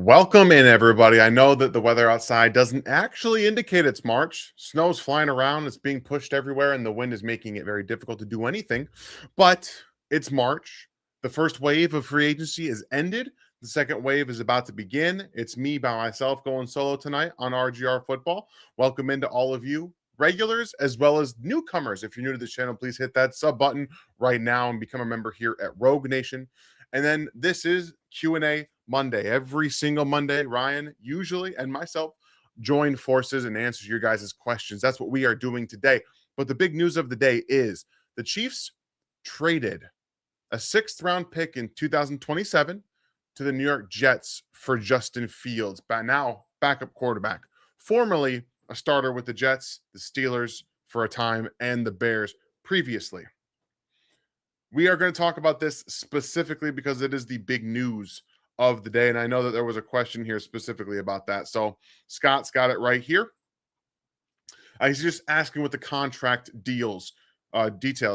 Welcome in, everybody. I know that the weather outside doesn't actually indicate it's March. Snow's flying around, it's being pushed everywhere, and the wind is making it very difficult to do anything. But it's March. The first wave of free agency is ended. The second wave is about to begin. It's me by myself going solo tonight on RGR Football. Welcome into all of you regulars as well as newcomers. If you're new to this channel, please hit that sub button right now and become a member here at Rogue Nation. And then this is Q&A Monday. Every single Monday, Ryan usually and myself join forces and answers your guys' questions. That's what we are doing today. But the big news of the day is the Chiefs traded a 6th-round pick in 2027 to the New York Jets for Justin Fields, now backup quarterback, formerly a starter with the Jets, the Steelers for a time, and the Bears previously. We are going to talk about this specifically because it is the big news of the day. And I know that there was a question here specifically about that. So Scott's got it right here. He's just asking what the contract details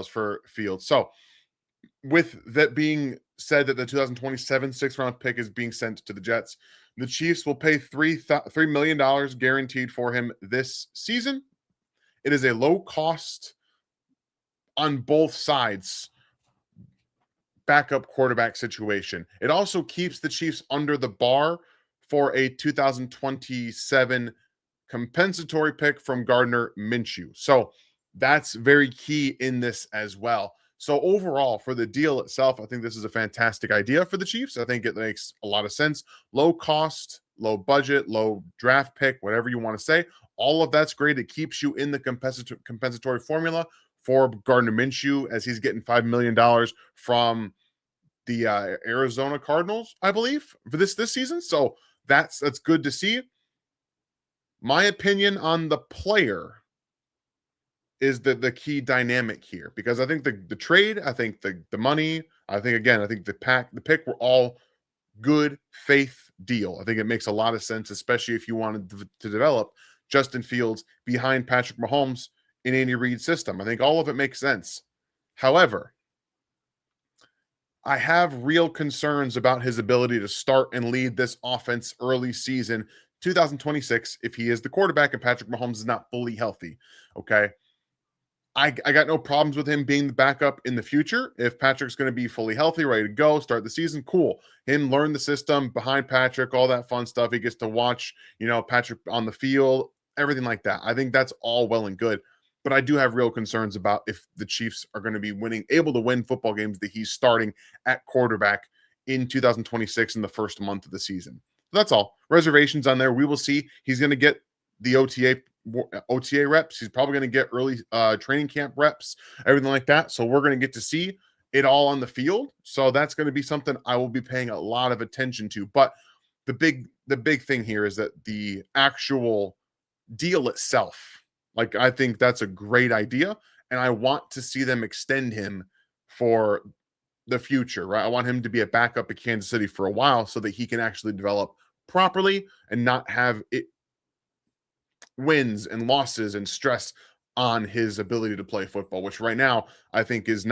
for Fields. So with that being said that the 2027 6th-round pick is being sent to the Jets, the Chiefs will pay $3 million guaranteed for him this season. It is a low cost on both sides backup quarterback situation. It also keeps the Chiefs under the bar for a 2027 compensatory pick from Gardner Minshew. So that's very key in this as well. So overall, for the deal itself, I think this is a fantastic idea for the Chiefs. I think it makes a lot of sense. Low cost, low budget, low draft pick, whatever you want to say. All of that's great. It keeps you in the compensatory formula for Gardner Minshew, as he's getting $5 million from the Arizona Cardinals, I believe, for this season. So that's good to see. My opinion on the player is the key dynamic here, because I think the trade, I think the money, I think the pick were all good faith deal. I think it makes a lot of sense, especially if you wanted to develop Justin Fields behind Patrick Mahomes in Andy Reid's system. I think all of it makes sense. However, I have real concerns about his ability to start and lead this offense early season 2026 if he is the quarterback and Patrick Mahomes is not fully healthy. Okay. I got no problems with him being the backup in the future. If Patrick's going to be fully healthy, ready to go, start the season, cool. Him learn the system behind Patrick, all that fun stuff. He gets to watch, Patrick on the field, everything like that. I think that's all well and good. But I do have real concerns about if the Chiefs are going to be able to win football games that he's starting at quarterback in 2026 in the first month of the season. That's all. Reservations on there. We will see. He's going to get the OTA reps. He's probably going to get early training camp reps, everything like that. So we're going to get to see it all on the field. So that's going to be something I will be paying a lot of attention to. But the big thing here is that the actual deal itself, like, I think that's a great idea, and I want to see them extend him for the future, right? I want him to be a backup at Kansas City for a while so that he can actually develop properly and not have it wins and losses and stress on his ability to play football, which right now I think is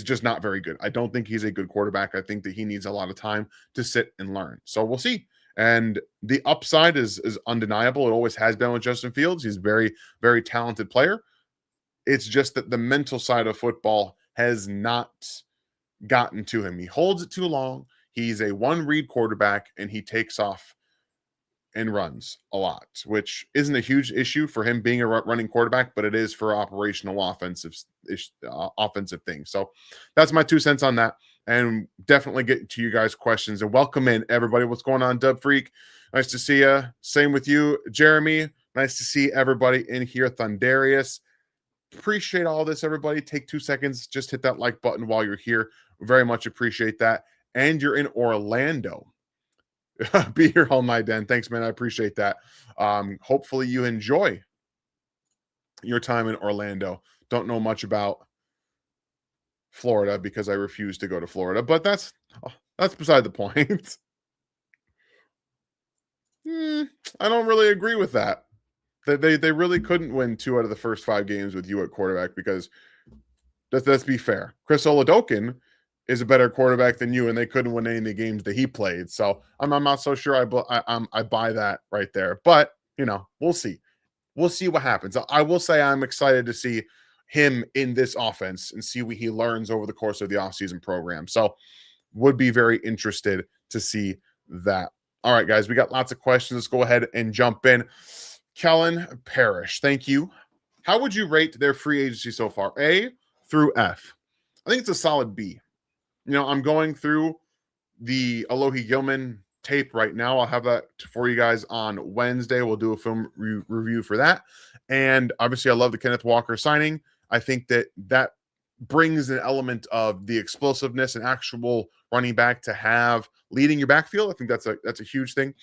just not very good. I don't think he's a good quarterback. I think that he needs a lot of time to sit and learn. So we'll see. And the upside is undeniable. It always has been with Justin Fields. He's a very, very talented player. It's just that the mental side of football has not gotten to him. He holds it too long. He's a one-read quarterback, and he takes off and runs a lot, which isn't a huge issue for him being a running quarterback, but it is for operational offensive things. So that's my 2 cents on that. And definitely get to you guys' questions, and welcome in everybody. What's going on, Dub Freak? Nice to see you. Same with you, Jeremy. Nice to see everybody in here. Thundarius. Appreciate all this, everybody. Take 2 seconds. Just hit that like button while you're here. Very much appreciate that. And you're in Orlando. Be here all night, Dan. Thanks, man. I appreciate that. Hopefully you enjoy your time in Orlando. Don't know much about Florida because I refuse to go to Florida, but that's beside the point. I don't really agree with that. They really couldn't win 2 out of the first 5 games with you at quarterback, because let's be fair. Chris Oladokun is a better quarterback than you, and they couldn't win any of the games that he played. So I'm not so sure I buy that right there. But we'll see. We'll see what happens. I will say I'm excited to see him in this offense and see what he learns over the course of the offseason program. So would be very interested to see that. All right, guys, we got lots of questions. Let's go ahead and jump in. Kellen Parrish, thank you. How would you rate their free agency so far? A through F. I think it's a solid B. I'm going through the Alohi Gilman tape right now. I'll have that for you guys on Wednesday. We'll do a film review for that. And obviously, I love the Kenneth Walker signing. I think that brings an element of the explosiveness and actual running back to have leading your backfield. I think that's a huge thing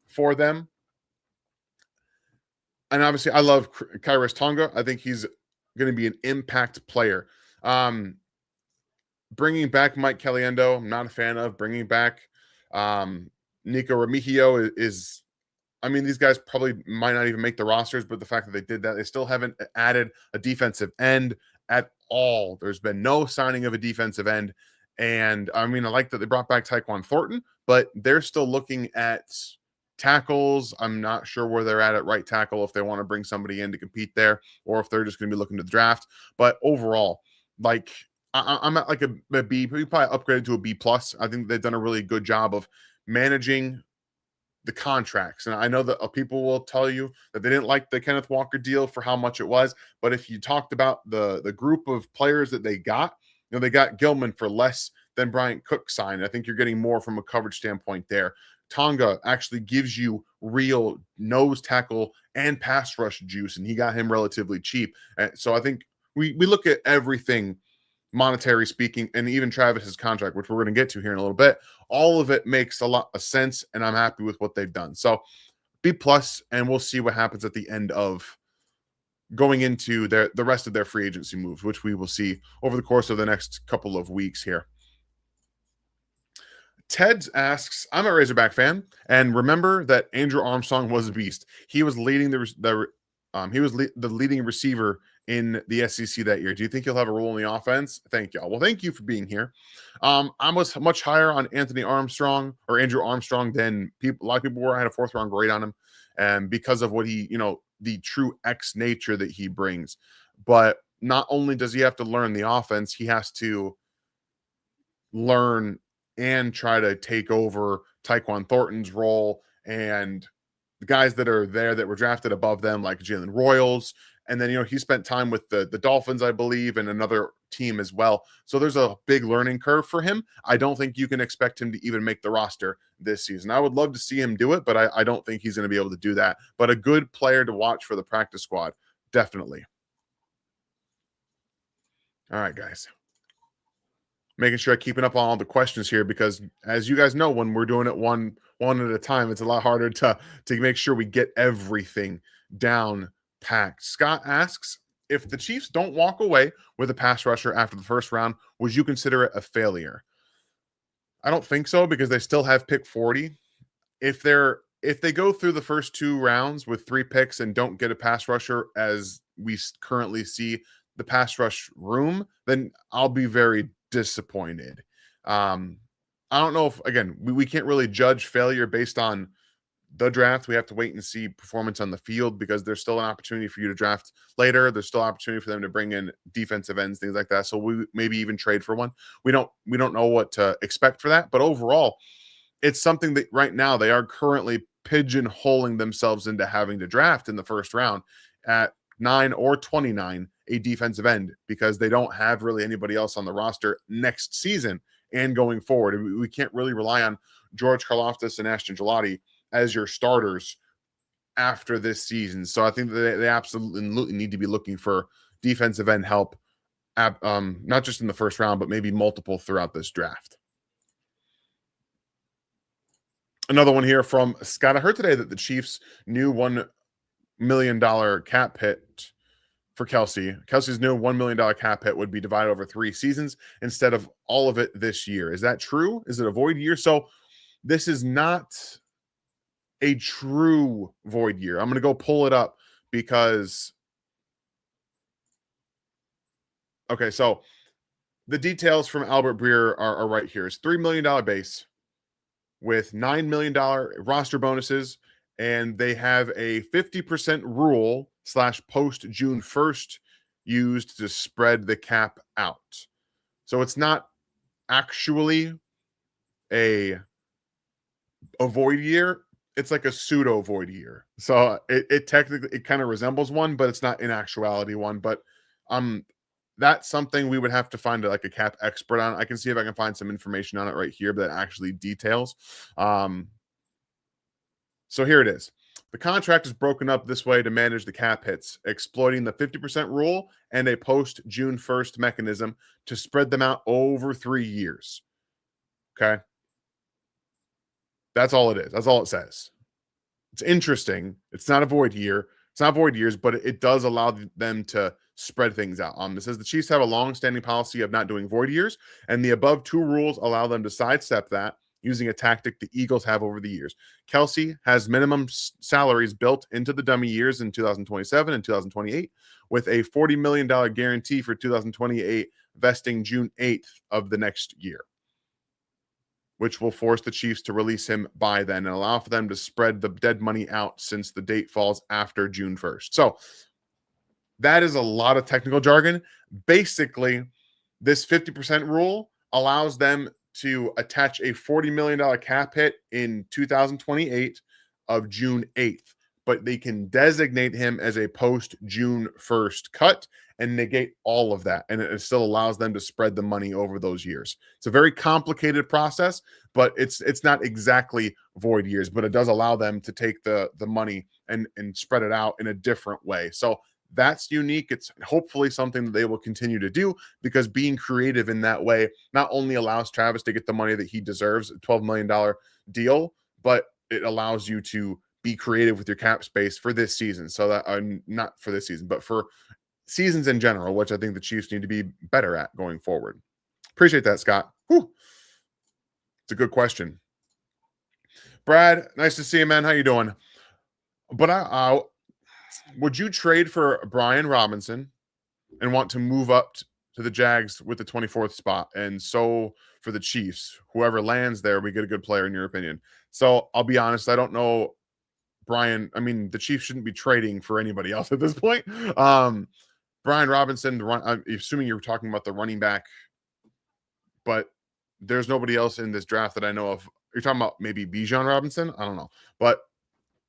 for them. And obviously, I love Kairos Tonga. I think he's going to be an impact player. Bringing back Mike Caliendo, I'm not a fan of. Bringing back Nico Remigio is, these guys probably might not even make the rosters, but the fact that they did that, they still haven't added a defensive end at all. There's been no signing of a defensive end. And I like that they brought back Tyquan Thornton, but they're still looking at tackles. I'm not sure where they're at right tackle, if they want to bring somebody in to compete there, or if they're just going to be looking to the draft. But overall, I'm at like a B, probably upgraded to a B plus. I think they've done a really good job of managing the contracts. And I know that people will tell you that they didn't like the Kenneth Walker deal for how much it was. But if you talked about the group of players that they got, they got Gilman for less than Bryant Cook signed. I think you're getting more from a coverage standpoint there. Tonga actually gives you real nose tackle and pass rush juice, and he got him relatively cheap. So I think we look at everything monetary speaking, and even Travis's contract, which we're going to get to here in a little bit. All of it makes a lot of sense, and I'm happy with what they've done. So B plus, and we'll see what happens at the end of going into the rest of their free agency moves, which we will see over the course of the next couple of weeks here. Ted asks, I'm a Razorback fan, and remember that Andrew Armstrong was a beast. He was leading the leading receiver in the SEC that year. Do you think he'll have a role in the offense? Thank y'all. Well, thank you for being here. I was much higher on Anthony Armstrong or Andrew Armstrong than a lot of people were. I had a 4th round grade on him, and because of what he, the true X nature that he brings. But not only does he have to learn the offense, he has to learn and try to take over Tyquan Thornton's role and the guys that are there that were drafted above them, like Jalen Royals. And then, he spent time with the Dolphins, I believe, and another team as well. So there's a big learning curve for him. I don't think you can expect him to even make the roster this season. I would love to see him do it, but I don't think he's going to be able to do that. But a good player to watch for the practice squad, definitely. All right, guys. Making sure I'm keeping up on all the questions here, because as you guys know, when we're doing it one at a time, it's a lot harder to make sure we get everything down packed. Scott asks, if the Chiefs don't walk away with a pass rusher after the first round, would you consider it a failure? I don't think so, because they still have pick 40. If they go through the first 2 rounds with 3 picks and don't get a pass rusher, as we currently see the pass rush room, then I'll be very disappointed. I don't know if, again, we can't really judge failure based on the draft. We have to wait and see performance on the field, because there's still an opportunity for you to draft later. There's still opportunity for them to bring in defensive ends, things like that. So we maybe even trade for one. We don't know what to expect for that. But overall, it's something that right now they are currently pigeonholing themselves into having to draft in the first round at 9 or 29 a defensive end, because they don't have really anybody else on the roster next season and going forward. We can't really rely on George Karlaftis and Ashton Gelati as your starters after this season. So I think that they absolutely need to be looking for defensive end help, not just in the first round, but maybe multiple throughout this draft. Another one here from Scott. I heard today that the Chiefs' new $1 million cap hit for Kelce. Kelce's new $1 million cap hit would be divided over 3 seasons instead of all of it this year. Is that true? Is it a void year? So this is not a true void year. I'm going to go pull it up because, okay, so the details from Albert Breer are right here. It's $3 million base with $9 million roster bonuses, and they have a 50% rule / post June 1st used to spread the cap out. So it's not actually a void year. It's like a pseudo void year. So it technically it kind of resembles one, but it's not in actuality one. But um that's something we would have to find like a cap expert on. I can see if I can find some information on it right here that actually details. So here it is. The contract is broken up this way to manage the cap hits, exploiting the 50% rule and a post June 1st mechanism to spread them out over 3 years. Okay. That's all it is. That's all it says. It's interesting. It's not a void year. It's not void years, but it does allow them to spread things out. It says the Chiefs have a long-standing policy of not doing void years, and the above two rules allow them to sidestep that using a tactic the Eagles have over the years. Kelce has minimum salaries built into the dummy years in 2027 and 2028, with a $40 million guarantee for 2028 vesting June 8th of the next year, which will force the Chiefs to release him by then and allow for them to spread the dead money out since the date falls after June 1st. So that is a lot of technical jargon. Basically, this 50% rule allows them to attach a $40 million cap hit in 2028 of June 8th, but they can designate him as a post June 1st cut and negate all of that. And it still allows them to spread the money over those years. It's a very complicated process, but it's not exactly void years, but it does allow them to take the money and spread it out in a different way. So that's unique. It's hopefully something that they will continue to do, because being creative in that way not only allows Travis to get the money that he deserves, a $12 million deal, but it allows you to be creative with your cap space for this season. So that not for this season, but for seasons in general, which I think the Chiefs need to be better at going forward. Appreciate that, Scott. Whew. It's a good question. Brad, nice to see you, man. How you doing? But would you trade for Brian Robinson and want to move up to the Jags with the 24th spot? And so for the Chiefs, whoever lands there, we get a good player in your opinion. So I'll be honest, I don't know Brian. I mean, the Chiefs shouldn't be trading for anybody else at this point. Brian Robinson, I'm assuming you're talking about the running back, but there's nobody else in this draft that I know of. You're talking about maybe Bijan Robinson? I don't know. But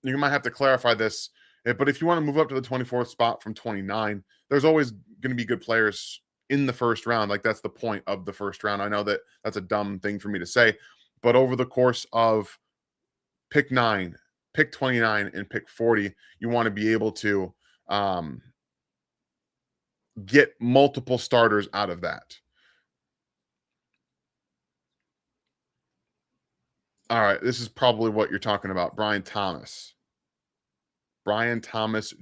you might have to clarify this. But if you want to move up to the 24th spot from 29, there's always going to be good players in the first round. Like, that's the point of the first round. I know that that's a dumb thing for me to say, but over the course of pick 9, pick 29, and pick 40, you want to be able to get multiple starters out of that. All right, this is probably what you're talking about. Brian Thomas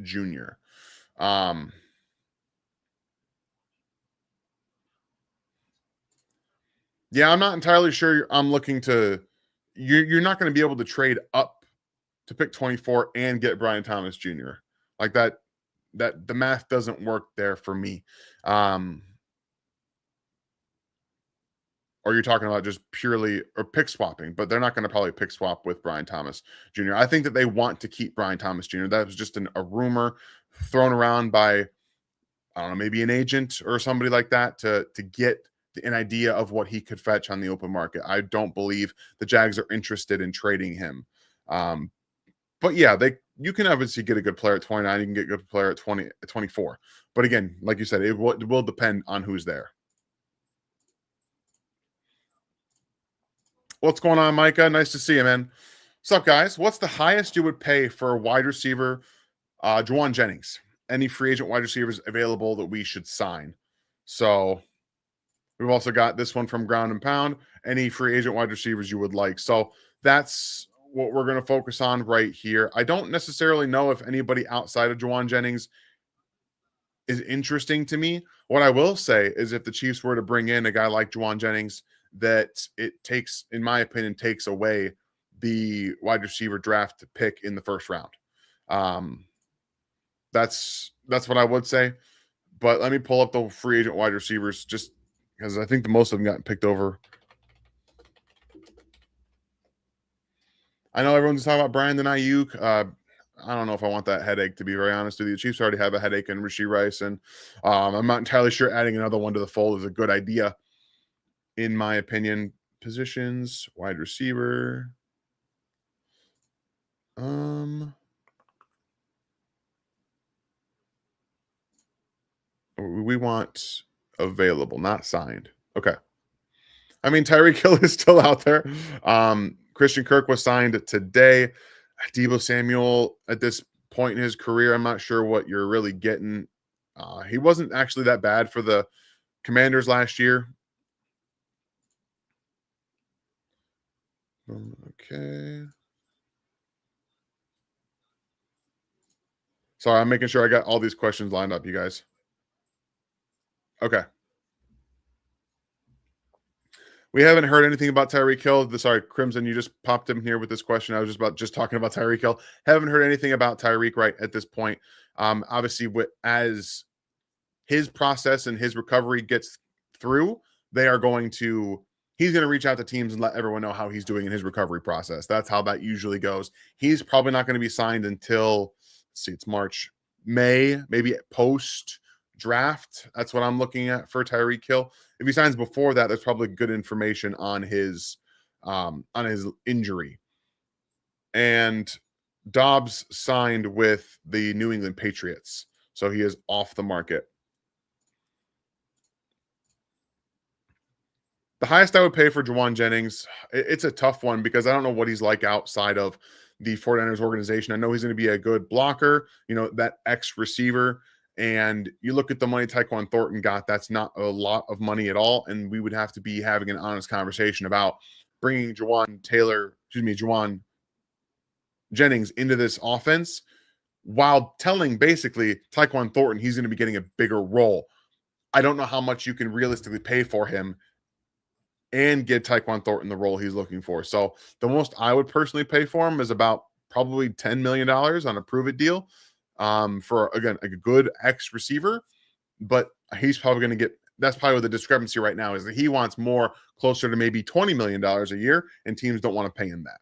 Jr. Yeah, I'm not entirely sure. I'm looking to. You're not going to be able to trade up to pick 24 and get Brian Thomas Jr. like that. That the math doesn't work there for me. Or you're talking about just purely or pick swapping, but they're not going to probably pick swap with Brian Thomas Jr. I think that they want to keep Brian Thomas Jr. That was just a rumor thrown around by, I don't know, maybe an agent or somebody like that to get an idea of what he could fetch on the open market. I don't believe the Jags are interested in trading him. But yeah, you can obviously get a good player at 29. You can get a good player at 24. But again, like you said, it will depend on who's there. What's going on, Micah? Nice to see you, man. What's up, guys? What's the highest you would pay for a wide receiver, Juwan Jennings? Any free agent wide receivers available that we should sign? So we've also got this one from Ground and Pound. Any free agent wide receivers you would like? So that's what we're going to focus on right here. I don't necessarily know if anybody outside of Juwan Jennings is interesting to me. What I will say is if the Chiefs were to bring in a guy like Juwan Jennings, that it takes, in my opinion, takes away the wide receiver draft pick in the first round. That's what I would say. But let me pull up the free agent wide receivers just because I think the most of them got picked over. I know everyone's talking about Brandon Ayuk. I don't know if I want that headache, to be very honest with you. The Chiefs already have a headache in Rashee Rice, and I'm not entirely sure adding another one to the fold is a good idea, in my opinion. Positions, wide receiver. We want available, not signed. Okay. I mean, Tyreek Hill is still out there. Christian Kirk was signed today. Deebo Samuel, at this point in his career, I'm not sure what you're really getting. He wasn't actually that bad for the Commanders last year. Okay. Sorry, I'm making sure I got all these questions lined up, you guys. Okay. We haven't heard anything about Tyreek Hill. Sorry, Crimson, you just popped in here with this question. I was just talking about Tyreek Hill. Haven't heard anything about Tyreek right at this point. Obviously, as his process and his recovery gets through, he's going to reach out to teams and let everyone know how he's doing in his recovery process. That's how that usually goes. He's probably not going to be signed until, let's see, it's March, May, maybe post draft. That's what I'm looking at for Tyreek Hill. If he signs before that, there's probably good information on his injury. And Dobbs signed with the New England Patriots, so he is off the market. The highest I would pay for Juwan Jennings, it's a tough one because I don't know what he's like outside of the 49ers organization. I know he's going to be a good blocker, that X receiver. And you look at the money Tyquan Thornton got, that's not a lot of money at all. And we would have to be having an honest conversation about bringing Juwan Jennings into this offense while telling basically Tyquan Thornton he's going to be getting a bigger role. I don't know how much you can realistically pay for him and get Tyquan Thornton the role he's looking for. So the most I would personally pay for him is about probably $10 million on a prove it deal for, again, a good X receiver. But he's probably going to get, that's probably what the discrepancy right now is, that he wants more closer to maybe $20 million a year, and teams don't want to pay him that.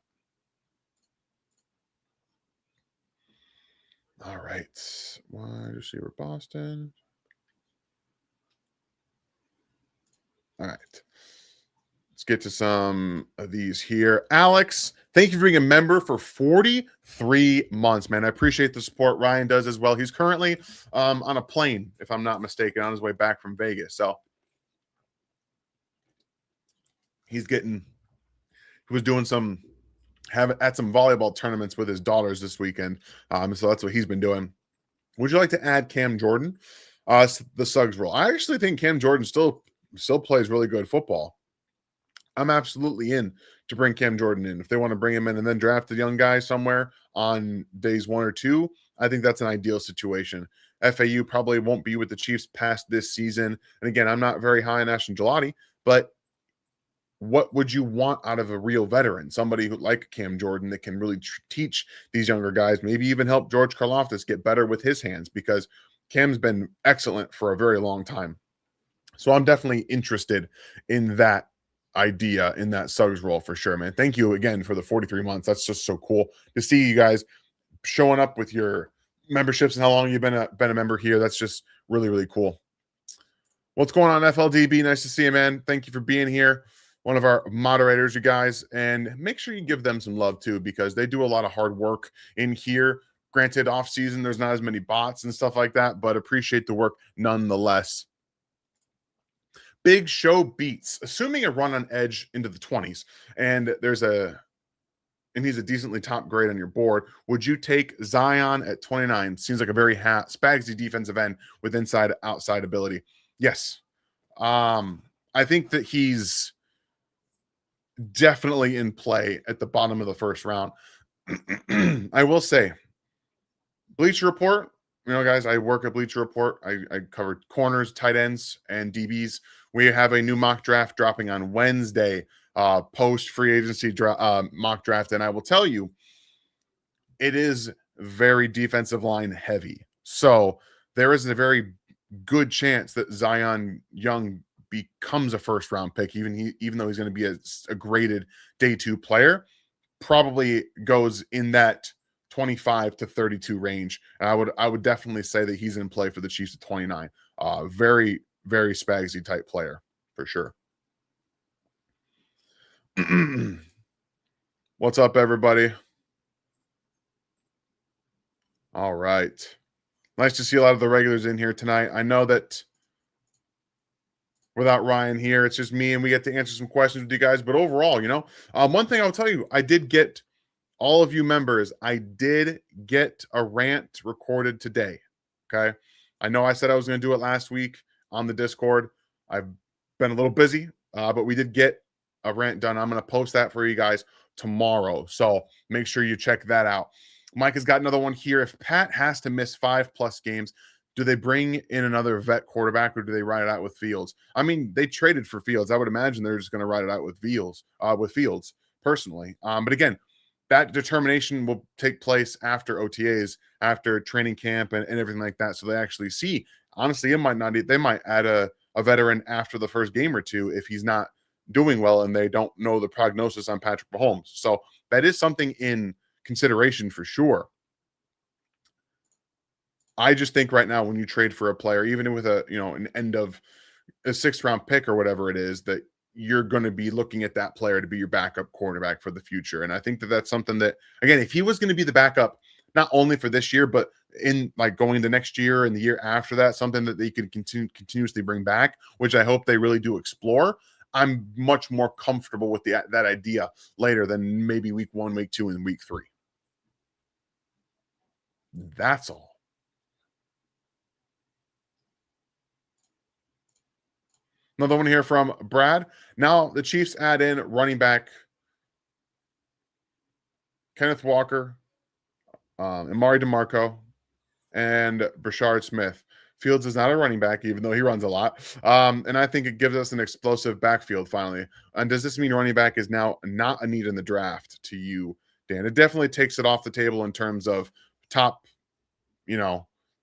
All right. Wide receiver, Boston. All right. Let's get to some of these here. Alex, thank you for being a member for 43 months, man. I appreciate the support. Ryan does as well. He's currently on a plane, if I'm not mistaken, on his way back from Vegas. So he was doing some volleyball tournaments with his daughters this weekend. So that's what he's been doing. Would you like to add Cam Jordan? The Suggs role. I actually think Cam Jordan still plays really good football. I'm absolutely in to bring Cam Jordan in. If they want to bring him in and then draft a young guy somewhere on days 1 or 2, I think that's an ideal situation. FAU probably won't be with the Chiefs past this season. And again, I'm not very high on Ashton Gelati, but what would you want out of a real veteran? Somebody who, like Cam Jordan, that can really teach these younger guys, maybe even help George Karlaftis get better with his hands, because Cam's been excellent for a very long time. So I'm definitely interested in that idea, in that Suggs role for sure, man. Thank you again for the 43 months. That's just so cool to see you guys showing up with your memberships and how long you've been a member here. That's just really, really cool. What's going on, FLDB? Nice to see you, man. Thank you for being here. One of our moderators, you guys, and make sure you give them some love too, because they do a lot of hard work in here. Granted, off season, there's not as many bots and stuff like that, but appreciate the work nonetheless. Big Show beats, assuming a run on edge into the 20s, and he's a decently top grade on your board. Would you take Zion at 29? Seems like a very spagsy defensive end with inside-outside ability. Yes. I think that he's definitely in play at the bottom of the first round. I will say, Bleacher Report, guys, I work at Bleacher Report. I cover corners, tight ends, and DBs. We have a new mock draft dropping on Wednesday, post free agency mock draft. And I will tell you, it is very defensive line heavy. So there is a very good chance that Zion Young becomes a first round pick, even though he's going to be a graded day 2 player, probably goes in that 25 to 32 range. And I would definitely say that he's in play for the Chiefs at 29. Very, very Spagsy type player for sure. What's up, everybody? All right. Nice to see a lot of the regulars in here tonight. I know that without Ryan here, it's just me and we get to answer some questions with you guys. But overall, one thing I'll tell you, I did get all of you members, I did get a rant recorded today. Okay. I know I said I was going to do it last week on the Discord. I've been a little busy, but we did get a rant done. I'm going to post that for you guys tomorrow. So make sure you check that out. Mike has got another one here. If Pat has to miss 5+ games, do they bring in another vet quarterback or do they ride it out with Fields? I mean, they traded for Fields. I would imagine they're just going to ride it out with Fields personally. But again, that determination will take place after OTAs, after training camp and everything like that. So they actually see, honestly, they might add a veteran after the first game or two if he's not doing well and they don't know the prognosis on Patrick Mahomes. So that is something in consideration for sure. I just think right now when you trade for a player, even with an end of a 6th round pick or whatever it is, that you're going to be looking at that player to be your backup quarterback for the future. And I think that that's something that, again, if he was going to be the backup, not only for this year, but in like going the next year and the year after that, something that they could continuously bring back, which I hope they really do explore. I'm much more comfortable with that idea later than maybe week 1, week 2, and week 3. That's all. Another one here from Brad. Now the Chiefs add in running back Kenneth Walker, Amari DeMarco, and Brashard Smith. Fields is not a running back, even though he runs a lot. And I think it gives us an explosive backfield finally. And does this mean running back is now not a need in the draft to you, Dan? It definitely takes it off the table in terms of top,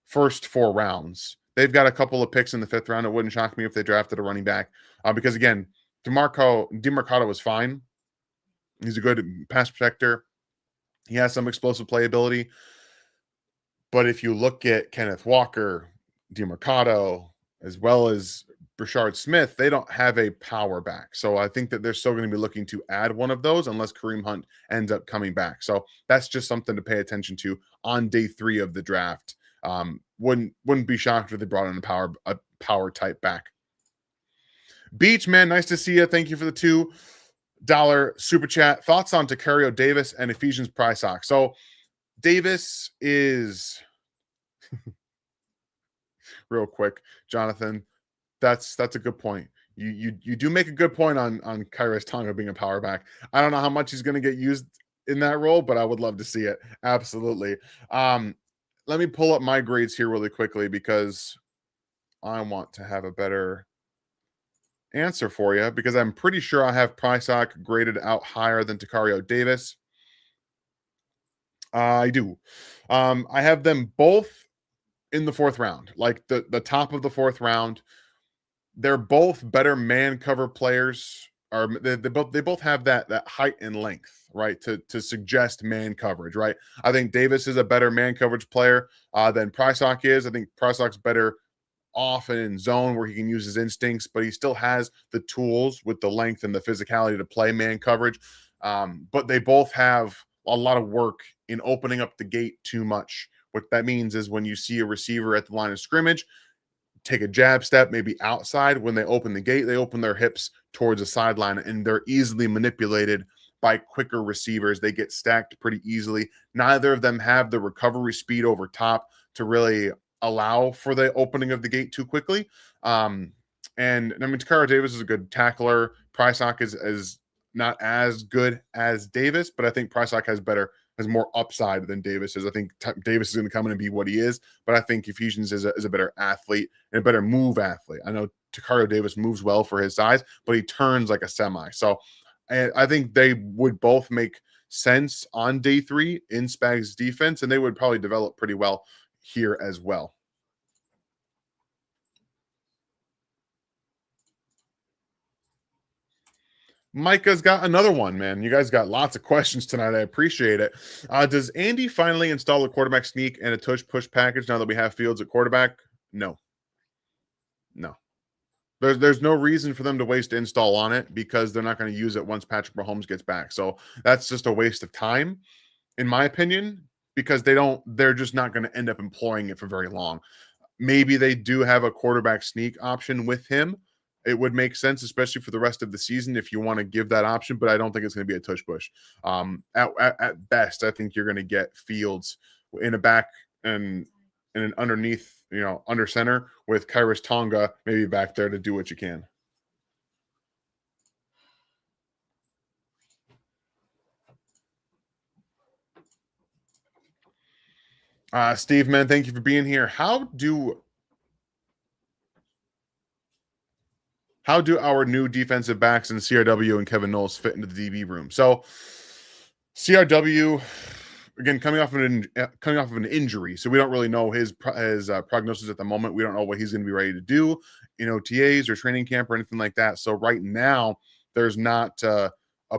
first 4 rounds. They've got a couple of picks in the 5th round. It wouldn't shock me if they drafted a running back because, again, DeMarcado was fine. He's a good pass protector. He has some explosive playability. But if you look at Kenneth Walker, DeMarcado, as well as Brashard Smith, they don't have a power back. So I think that they're still going to be looking to add one of those unless Kareem Hunt ends up coming back. So that's just something to pay attention to on day 3 of the draft. Wouldn't be shocked if they brought in a power type back. Beach, man, nice to see you. Thank you for the $2 super chat. Thoughts on Tacario Davis and Ephesians Prysock. So Davis is real quick, Jonathan. That's a good point. You do make a good point on Kairos Tonga being a power back. I don't know how much he's going to get used in that role, but I would love to see it. Absolutely. Let me pull up my grades here really quickly because I want to have a better answer for you because I'm pretty sure I have Prysock graded out higher than Tacario Davis. I do. I have them both in the 4th round, like the top of the 4th round. They're both better man cover players. They both have that height and length, right, to suggest man coverage, right? I think Davis is a better man coverage player than Prysock is. I think Prysock's better off and in zone where he can use his instincts, but he still has the tools with the length and the physicality to play man coverage. But they both have a lot of work in opening up the gate too much. What that means is when you see a receiver at the line of scrimmage, take a jab step, maybe outside. When they open the gate, they open their hips towards the sideline, and they're easily manipulated by quicker receivers. They get stacked pretty easily. Neither of them have the recovery speed over top to really allow for the opening of the gate too quickly. And I mean, Tacario Davis is a good tackler. Prysock is not as good as Davis, but I think Prysock has more upside than Davis is. I think Davis is going to come in and be what he is, but I think Ephesians is a better athlete and a better move athlete. I know Tacario Davis moves well for his size, but he turns like a semi. So I think they would both make sense on day 3 in Spags' defense, and they would probably develop pretty well here as well. Micah's got another one, man. You guys got lots of questions tonight. I appreciate it. Does Andy finally install a quarterback sneak and a tush push package now that we have Fields at quarterback? No. No. There's no reason for them to waste install on it because they're not going to use it once Patrick Mahomes gets back. So that's just a waste of time, in my opinion, because they're just not going to end up employing it for very long. Maybe they do have a quarterback sneak option with him. It would make sense, especially for the rest of the season, if you want to give that option. But I don't think it's going to be a tush push. At best, I think you're going to get Fields in a back and an underneath, under center with Kairos Tonga maybe back there to do what you can. Steve, man, thank you for being here. How do our new defensive backs and CRW and Kevin Knowles fit into the DB room? So CRW, again, coming off of an injury, so we don't really know his prognosis at the moment. We don't know what he's going to be ready to do in OTAs or training camp or anything like that. So right now, there's not a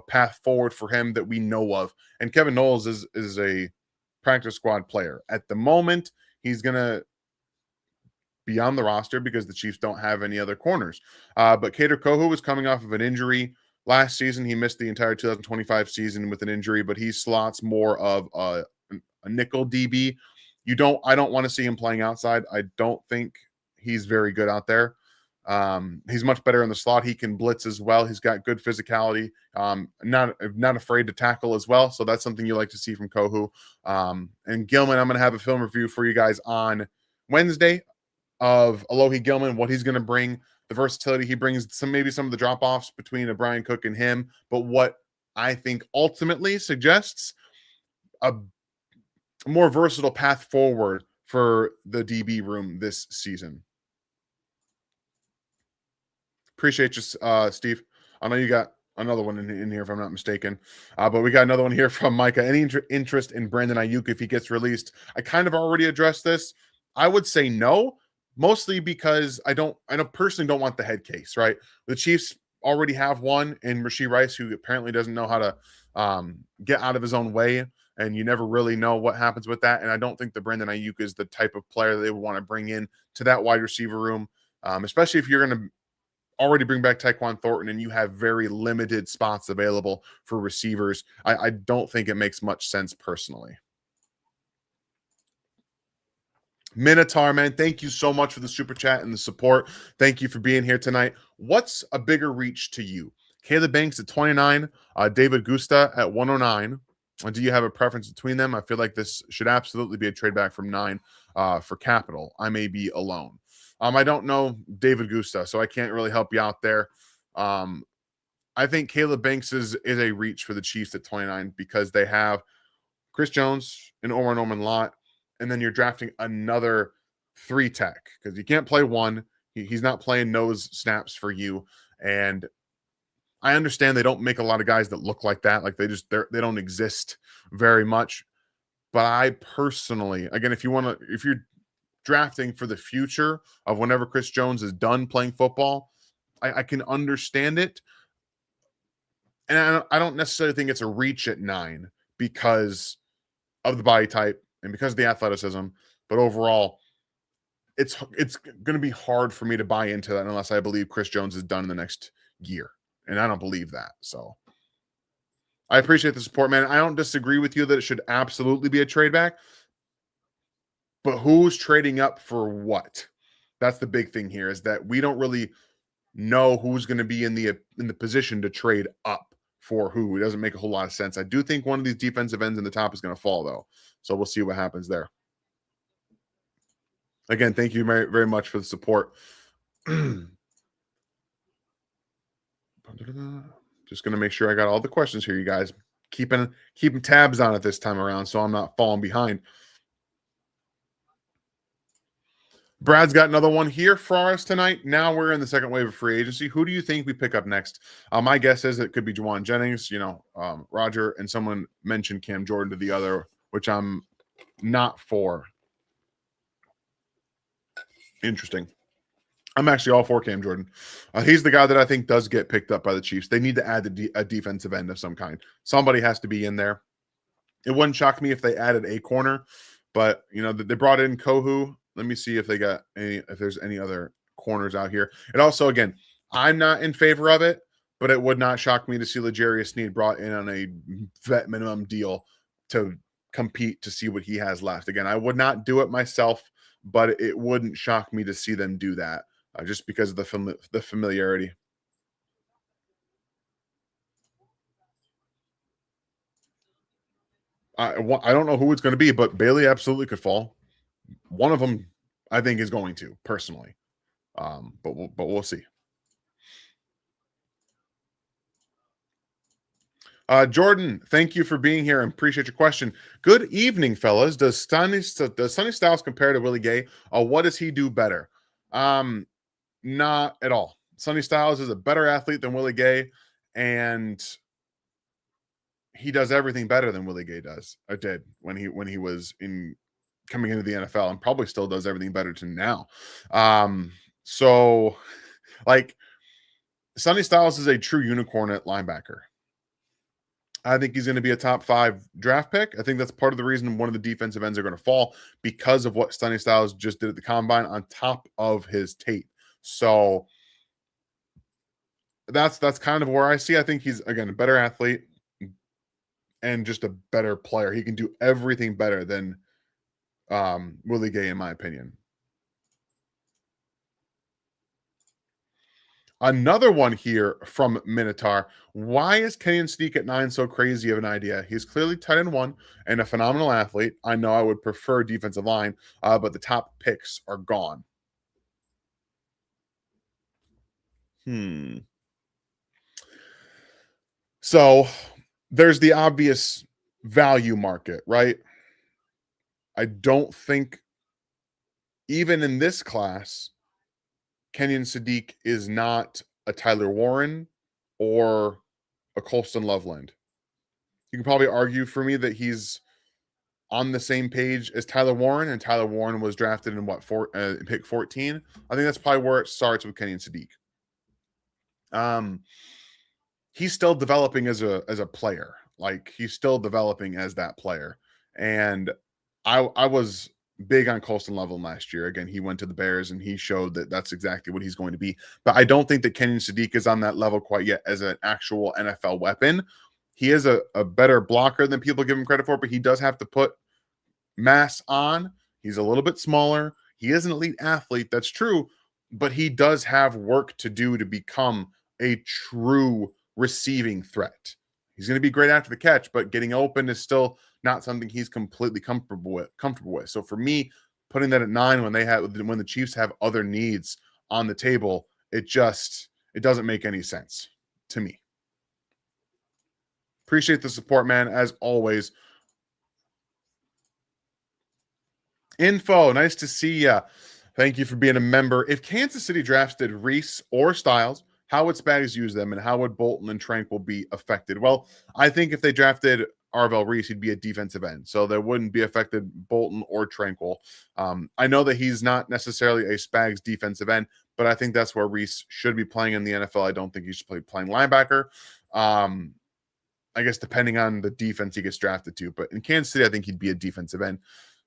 path forward for him that we know of. And Kevin Knowles is a practice squad player. At the moment, he's going to be on the roster because the Chiefs don't have any other corners. But Kader Kohu was coming off of an injury last season. He missed the entire 2025 season with an injury, but he slots more of a nickel DB. I don't want to see him playing outside. I don't think he's very good out there. He's much better in the slot. He can blitz as well. He's got good physicality. Not afraid to tackle as well. So that's something you like to see from Kohu. And Gilman, I'm going to have a film review for you guys on Wednesday of Alohi Gilman, what he's going to bring, the versatility he brings, maybe some of the drop-offs between a Brian Cook and him, but what I think ultimately suggests a more versatile path forward for the DB room this season. Appreciate you, Steve. I know you got another one in here, if I'm not mistaken. But we got another one here from Micah. Any interest in Brandon Ayuk if he gets released? I kind of already addressed this. I would say no, mostly because I personally don't want the head case, right? The Chiefs already have one in Rashee Rice, who apparently doesn't know how to get out of his own way, and you never really know what happens with that. And I don't think that Brandon Ayuk is the type of player that they would want to bring in to that wide receiver room, especially if you're going to already bring back Tyquan Thornton and you have very limited spots available for receivers. I don't think it makes much sense personally. Minotaur, man, thank you so much for the super chat and the support. Thank you for being here tonight. What's a bigger reach to you? Caleb Banks at 29, David Gusta at 109. Do you have a preference between them? I feel like this should absolutely be a trade back from 9 for capital. I may be alone. I don't know David Gusta, so I can't really help you out there. I think Caleb Banks is a reach for the Chiefs at 29 because they have Chris Jones and Omar Norman Lott, and then you're drafting another 3 tech because you can't play one. He's not playing nose snaps for you. And I understand they don't make a lot of guys that look like that. Like they don't exist very much. But I personally, again, if you're drafting for the future of whenever Chris Jones is done playing football, I can understand it. And I don't necessarily think it's a reach at 9 because of the body type and because of the athleticism. But overall, it's going to be hard for me to buy into that unless I believe Chris Jones is done in the next year. And I don't believe that. So I appreciate the support, man. I don't disagree with you that it should absolutely be a trade back. But who's trading up for what? That's the big thing here, is that we don't really know who's going to be in the position to trade up for who. It doesn't make a whole lot of sense. I do think one of these defensive ends in the top is going to fall, though. So we'll see what happens there. Again, thank you very, very much for the support. Just going to make sure I got all the questions here, you guys. Keeping tabs on it this time around so I'm not falling behind. Brad's got another one here for us tonight. Now we're in the second wave of free agency. Who do you think we pick up next? My guess is it could be Juwan Jennings, Roger, and someone mentioned Cam Jordan to the other, which I'm not for. Interesting. I'm actually all for Cam Jordan. He's the guy that I think does get picked up by the Chiefs. They need to add a defensive end of some kind. Somebody has to be in there. It wouldn't shock me if they added a corner, but they brought in Kohu. Let me see if they got if there's any other corners out here. And also, again, I'm not in favor of it, but it would not shock me to see L'Jarius Sneed brought in on a vet minimum deal to compete to see what he has left. Again, I would not do it myself, but it wouldn't shock me to see them do that just because of the familiarity. I don't know who it's going to be, but Bailey absolutely could fall. One of them, I think, is going to personally, but we'll see. Jordan, thank you for being here and appreciate your question. Good evening, fellas. Does Sonny Styles compare to Willie Gay? What does he do better? Not at all. Sonny Styles is a better athlete than Willie Gay, and he does everything better than Willie Gay does or did when he was coming into the NFL, and probably still does everything better to now. So like Sonny Styles is a true unicorn at linebacker. I think he's going to be a top 5 draft pick. I think that's part of the reason one of the defensive ends are going to fall because of what Sonny Styles just did at the combine on top of his tape. So that's kind of where I see. I think he's, again, a better athlete and just a better player. He can do everything better than Willie Gay, in my opinion. Another one here from Minotaur. Why is Kenyon Sneak at 9 so crazy of an idea? He's clearly tight end 1 and a phenomenal athlete. I know I would prefer defensive line, but the top picks are gone. So there's the obvious value market, right? I don't think even in this class, Kenyon Sadiq is not a Tyler Warren or a Colston Loveland. You can probably argue for me that he's on the same page as Tyler Warren, and Tyler Warren was drafted in pick 14. I think that's probably where it starts with Kenyon Sadiq. He's still developing as a player. Like he's still developing as that player. And I was big on Colston Loveland last year. Again, he went to the Bears and he showed that that's exactly what he's going to be. But I don't think that Kenyon Sadiq is on that level quite yet as an actual NFL weapon. He is a better blocker than people give him credit for, but he does have to put mass on. He's a little bit smaller. He is an elite athlete. That's true. But he does have work to do to become a true receiving threat. He's going to be great after the catch, but getting open is still not something he's completely comfortable with. So for me, putting that at 9 when the Chiefs have other needs on the table, it doesn't make any sense to me. Appreciate the support, man, as always. Info, nice to see ya. Thank you for being a member. If Kansas City drafted Reese or Styles, how would Spags use them, and how would Bolton and Tranquil be affected? Well, I think if they drafted Arvell Reese, he'd be a defensive end, so there wouldn't be affected Bolton or Tranquil. I know that he's not necessarily a Spags defensive end, but I think that's where Reese should be playing in the NFL. I don't think he should be playing linebacker. I guess depending on the defense he gets drafted to, but in Kansas City, I think he'd be a defensive end.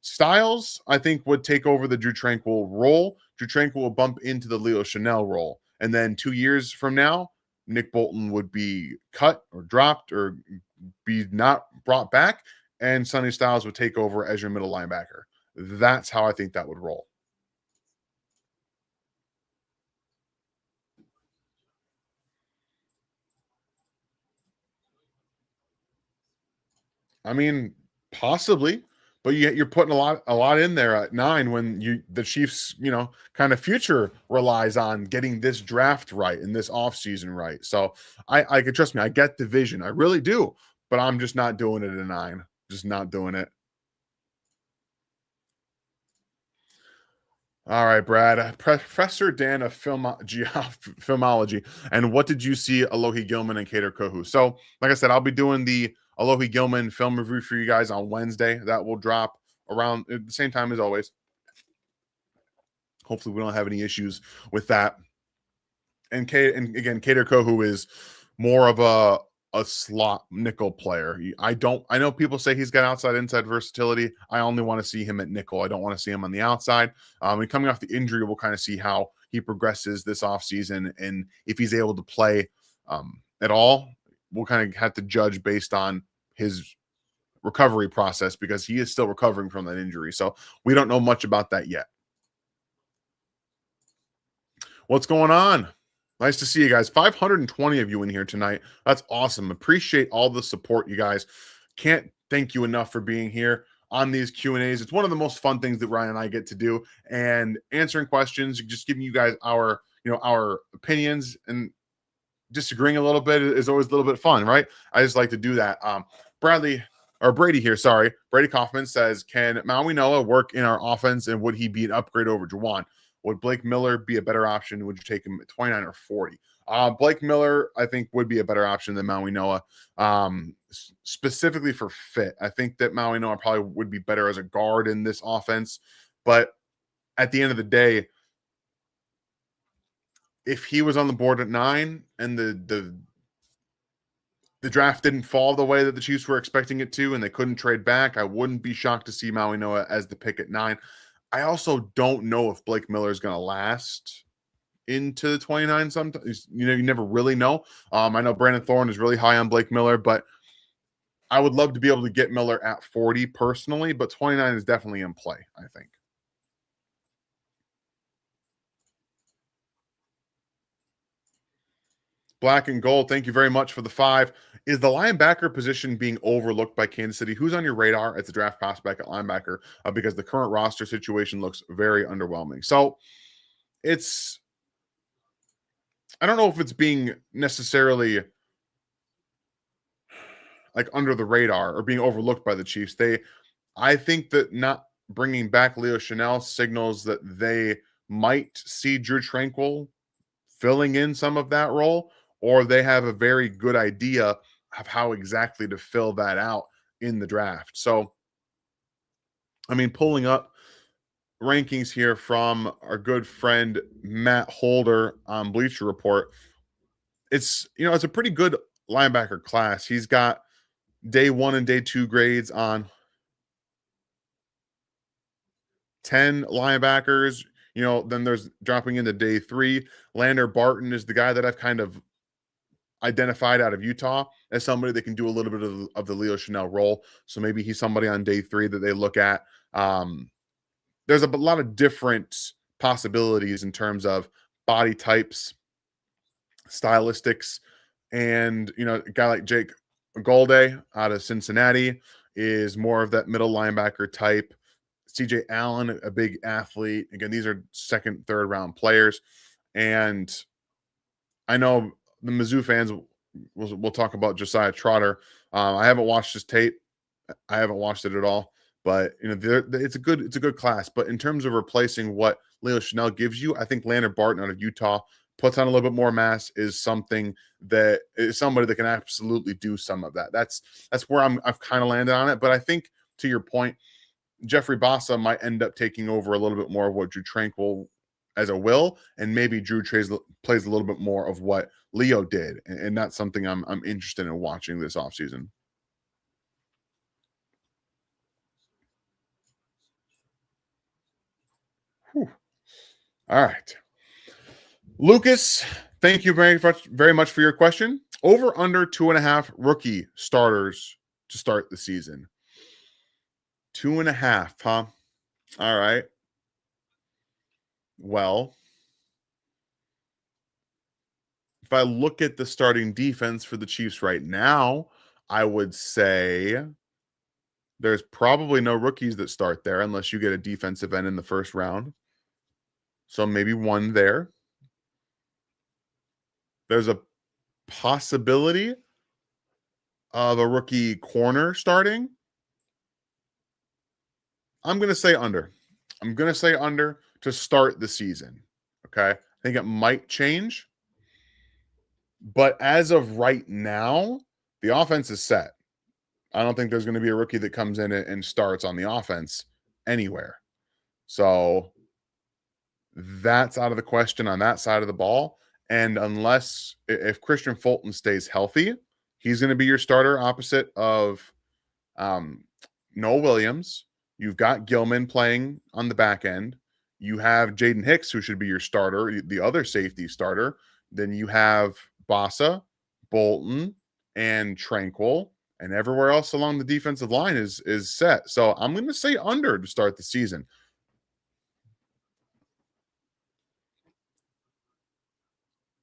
Styles, I think, would take over the Drew Tranquil role. Drew Tranquil will bump into the Leo Chanel role. And then 2 years from now, Nick Bolton would be cut or dropped or be not brought back, and Sonny Styles would take over as your middle linebacker. That's how I think that would roll. I mean, possibly, but you're putting a lot in there at 9 when the Chiefs, kind of future relies on getting this draft right and this offseason right. So I could, trust me, I get the vision. I really do, but I'm just not doing it at 9. Just not doing it. All right, Brad. Professor Dan of filmology. And what did you see Alohi Gilman and Kader Kohu? So, like I said, I'll be doing the Alohi Gilman film review for you guys on Wednesday. That will drop around at the same time as always. Hopefully, we don't have any issues with that. And again, Kader Kohu is more of a slot nickel player. I know people say he's got outside inside versatility. I only want to see him at nickel. I don't want to see him on the outside. And coming off the injury, we'll kind of see how he progresses this offseason, and if he's able to play at all, we'll kind of have to judge based on his recovery process, because he is still recovering from that injury. So we don't know much about that yet. What's going on? Nice to see you guys. 520 of you in here tonight. That's awesome. Appreciate all the support, you guys. Can't thank you enough for being here on these Q&As. It's one of the most fun things that Ryan and I get to do, and answering questions, just giving you guys our opinions, and disagreeing a little bit is always a little bit fun, right? I just like to do that. Brady here, sorry. Brady Kaufman says, can Maui Noah work in our offense, and would he be an upgrade over Juwan? Would Blake Miller be a better option? Would you take him at 29 or 40? Blake Miller, I think, would be a better option than Maui Noah, specifically for fit. I think that Maui Noah probably would be better as a guard in this offense. But at the end of the day, if he was on the board at 9 and the draft didn't fall the way that the Chiefs were expecting it to, and they couldn't trade back, I wouldn't be shocked to see Maui Noah as the pick at 9. I also don't know if Blake Miller is going to last into the 29 sometimes. You never really know. I know Brandon Thorne is really high on Blake Miller, but I would love to be able to get Miller at 40 personally, but 29 is definitely in play, I think. Black and gold, thank you very much for the 5. Is the linebacker position being overlooked by Kansas City? Who's on your radar as a draft prospect at linebacker? Because the current roster situation looks very underwhelming. So I don't know if it's being necessarily like under the radar or being overlooked by the Chiefs. I think that not bringing back Leo Chanel signals that they might see Drew Tranquil filling in some of that role, or they have a very good idea of how exactly to fill that out in the draft. So, I mean, pulling up rankings here from our good friend Matt Holder on Bleacher Report, it's a pretty good linebacker class. He's got day 1 and day 2 grades on 10 linebackers. Then there's dropping into day 3. Lander Barton is the guy that I've kind of identified out of Utah as somebody that can do a little bit of the Leo Chanel role. So maybe he's somebody on day 3 that they look at. There's a lot of different possibilities in terms of body types, stylistics, and a guy like Jake Golday out of Cincinnati is more of that middle linebacker type. CJ Allen, a big athlete. Again, these are second, third round players. And I know the Mizzou fans we'll talk about Josiah Trotter. I haven't watched his tape. I haven't watched it at all. But it's a good class. But in terms of replacing what Leo Chanel gives you, I think Lander Barton out of Utah puts on a little bit more mass, is something that is somebody that can absolutely do some of that. That's where I've kind of landed on it. But I think, to your point, Jeffrey Bassa might end up taking over a little bit more of what Drew Tranquil as a will, and maybe Drew plays a little bit more of what Leo did, and that's something I'm interested in watching this offseason. Whew. All right. Lucas, thank you very much for your question. Over under 2.5 rookie starters to start the season. 2.5, huh? All right. Well, if I look at the starting defense for the Chiefs right now, I would say there's probably no rookies that start there unless you get a defensive end in the first round. So maybe one there. There's a possibility of a rookie corner starting. I'm going to say under. I'm going to say under to start the season. Okay. I think it might change. But as of right now, the offense is set. I don't think there's going to be a rookie that comes in and starts on the offense anywhere. So That's out of the question on that side of the ball. And unless if Christian Fulton stays healthy, he's going to be your starter opposite of um, Noah Williams. You've got Gilman playing on the back end. You have Jaden Hicks, who should be your starter, the other safety starter. Then you have Bossa, Bolton, and Tranquil, and everywhere else along the defensive line is set. So I'm going to say under to start the season.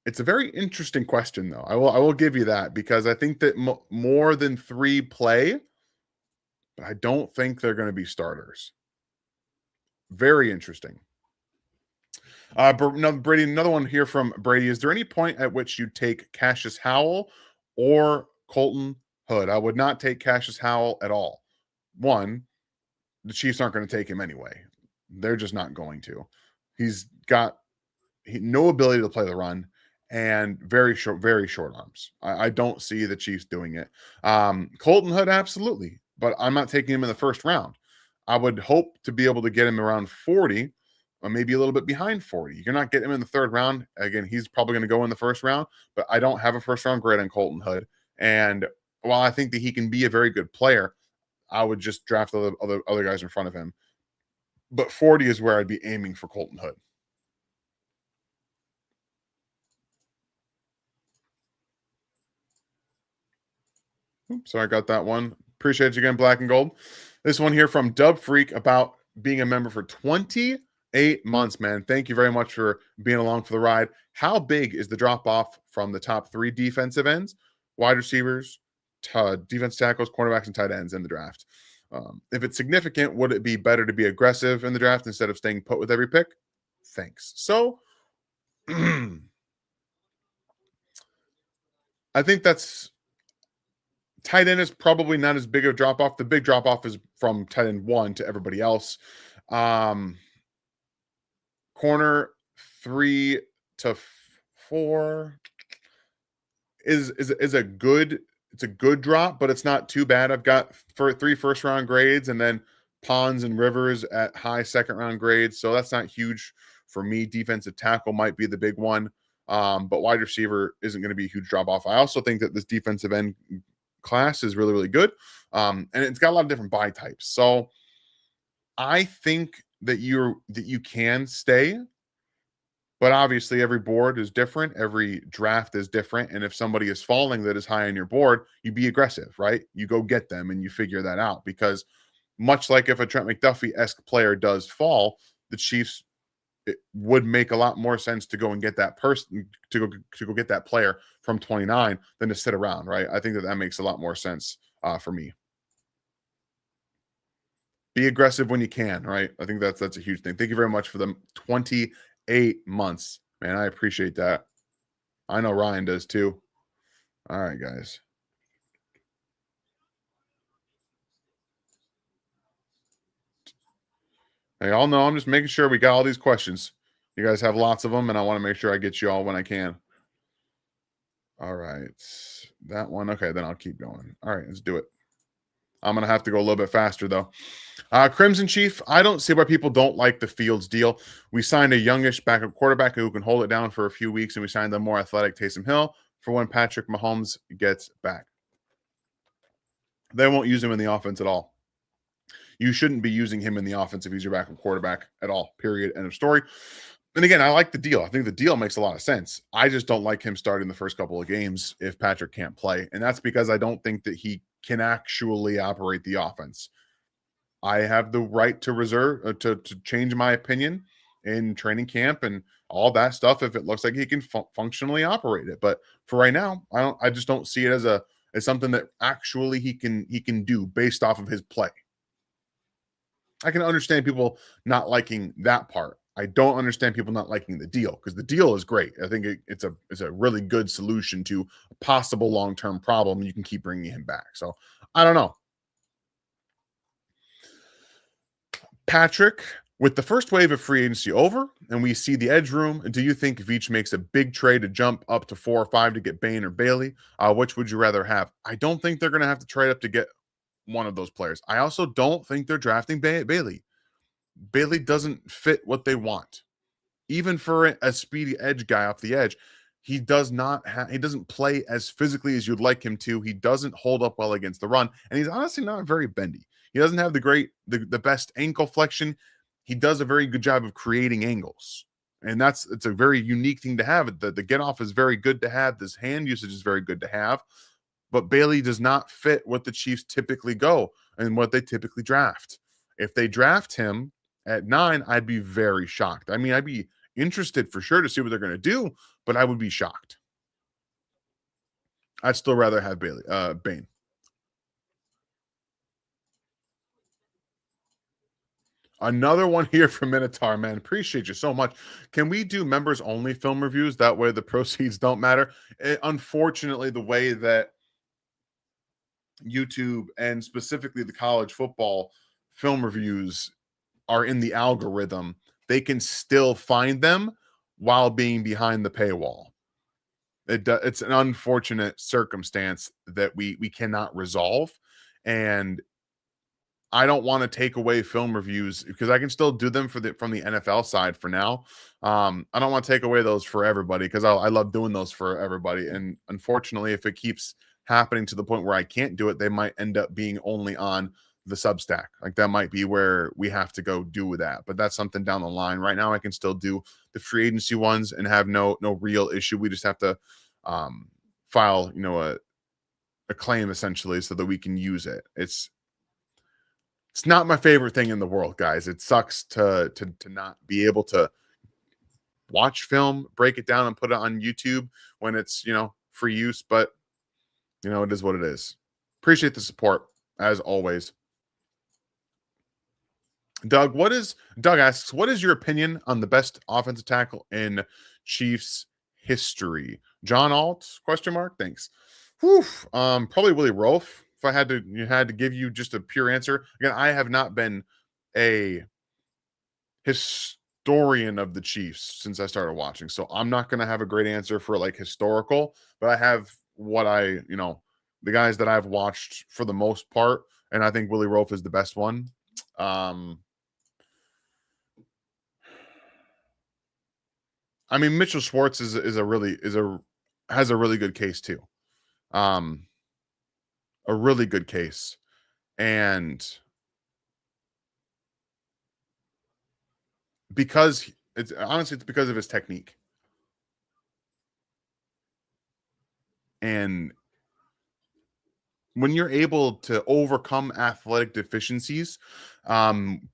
It's a very interesting question, though. I will give you that because I think that more than 3 play, but I don't think they're going to be starters. Very interesting. Brady, another one here from Brady. Is there any point at which you take Cassius Howell or Colton Hood? I would not take Cassius Howell at all. One, the Chiefs aren't going to take him anyway. They're just not going to. He's got no ability to play the run and very short arms. I don't see the Chiefs doing it. Colton Hood, absolutely, but I'm not taking him in the first round. I would hope to be able to get him around 40 or maybe a little bit behind 40. You're not getting him in the third round. Again, he's probably going to go in the first round, but I don't have a first round grade on Colton Hood. And while I think that he can be a very good player, I would just draft other guys in front of him. But 40 is where I'd be aiming for Colton Hood. Oops, so I got that one. Appreciate you again, Black and Gold. This one here from Dub Freak about being a member for 28 months, man. Thank you very much for being along for the ride. How big is the drop off from the top 3 defensive ends, wide receivers, defense tackles, cornerbacks, and tight ends in the draft? If it's significant, would it be better to be aggressive in the draft instead of staying put with every pick? Thanks. So I think that's tight end is probably not as big of a drop off. The big drop off is from tight end 1 to everybody else. Corner 3 to 4 is a good, it's a good drop, but it's not too bad. I've got 3 first round grades and then Pons and Rivers at high second round grades, so that's not huge for me. Defensive tackle might be the big one, but wide receiver isn't going to be a huge drop off. I also think that this defensive end class is really, really good, and it's got a lot of different buy types. So I think that you can stay, but obviously every board is different, every draft is different, and if somebody is falling that is high on your board, you be aggressive, right? You go get them and you figure that out, because much like if a Trent McDuffie-esque player does fall, the Chiefs, it would make a lot more sense to go and get that person, to go get that player from 29 than to sit around, right? I think that makes a lot more sense for me. Be aggressive when you can, right? I think that's a huge thing. Thank you very much for the 28 months, man. I appreciate that. I know Ryan does too. All right, guys. Hey, y'all know I'm just making sure we got all these questions. You guys have lots of them, and I want to make sure I get you all when I can. All right. That one. Okay, then I'll keep going. All right, let's do it. I'm going to have to go a little bit faster, though. Crimson Chief, I don't see why people don't like the Fields deal. We signed a youngish backup quarterback who can hold it down for a few weeks, and we signed the more athletic Taysom Hill for when Patrick Mahomes gets back. They won't use him in the offense at all. You shouldn't be using him in the offense if he's your backup quarterback at all, period, end of story. And again, I like the deal. I think the deal makes a lot of sense. I just don't like him starting the first couple of games if Patrick can't play. And that's because I don't think that he can actually operate the offense. I have the right to reserve, to change my opinion in training camp and all that stuff if it looks like he can functionally operate it. But for right now, I just don't see it as something that actually he can do based off of his play. I can understand people not liking that part. I don't understand people not liking the deal, because the deal is great. I think it's a really good solution to a possible long-term problem. You can keep bringing him back. So I don't know. Patrick, with the first wave of free agency over and we see the edge room, do you think Veach makes a big trade to jump up to 4 or 5 to get Bain or Bailey? Which would you rather have? I don't think they're going to have to trade up to get one of those players. I also don't think they're drafting Bailey. Bailey doesn't fit what they want. even for a speedy edge guy off the edge, he doesn't play as physically as you'd like him to. He doesn't hold up well against the run, and he's honestly not very bendy. He doesn't have the best ankle flexion. He does a very good job of creating angles. And it's a very unique thing to have. The get off is very good to have. This hand usage is very good to have. But Bailey does not fit what the Chiefs typically go and what they typically draft. If they draft him at 9, I'd be very shocked. I mean, I'd be interested for sure to see what they're going to do, but I would be shocked. I'd still rather have Bane. Another one here from Minotaur, man. Appreciate you so much. Can we do members only film reviews? That way the proceeds don't matter. Unfortunately, the way that YouTube and specifically the college football film reviews are in the algorithm, they can still find them while being behind the paywall. It's an unfortunate circumstance that we cannot resolve, and I don't want to take away film reviews because I can still do them from the NFL side for now. I don't want to take away those for everybody because I love doing those for everybody. And unfortunately, if it keeps happening to the point where I can't do it, they might end up being only on the Substack. Like that might be where we have to go do with that. But that's something down the line. Right now, I can still do the free agency ones and have no real issue. We just have to file, a claim essentially so that we can use it. It's not my favorite thing in the world, guys. It sucks to not be able to watch film, break it down, and put it on YouTube when it's free use. But it is what it is. Appreciate the support as always. Doug asks, what is your opinion on the best offensive tackle in Chiefs history? John Alt? ? Thanks. Whew. Probably Willie Roaf. If I had to give you just a pure answer, again, I have not been a historian of the Chiefs since I started watching, so I'm not going to have a great answer for like historical, but I have what the guys that I've watched for the most part, and I think Willie Roaf is the best one. I mean, Mitchell Schwartz has a really good case too. A really good case. And because it's because of his technique. And when you're able to overcome athletic deficiencies,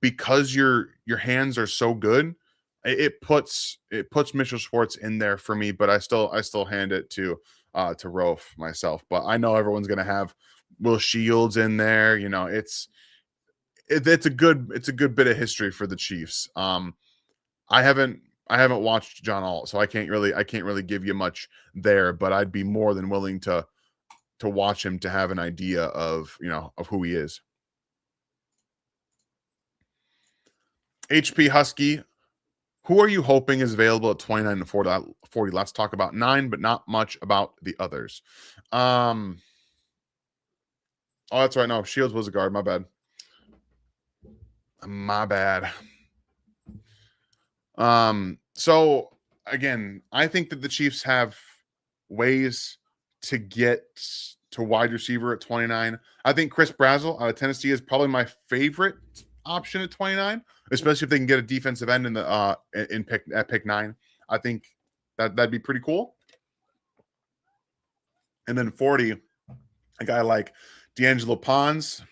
because your hands are so good, it puts Mitchell Schwartz in there for me. But I still hand it to Roaf myself. But I know everyone's gonna have Will Shields in there. It's a good bit of history for the Chiefs. I haven't watched John Alt, so I can't really give you much there. But I'd be more than willing to watch him to have an idea of of who he is. HP Husky, who are you hoping is available at 29 to 40? Let's talk about 9, but not much about the others. Oh, that's right. No, Shields was a guard. My bad. So again, I think that the Chiefs have ways to get to wide receiver at 29. I think Chris Brazzell out of Tennessee is probably my favorite option at 29, especially if they can get a defensive end in the pick 9. I think that'd be pretty cool. And then 40, a guy like D'Angelo Pons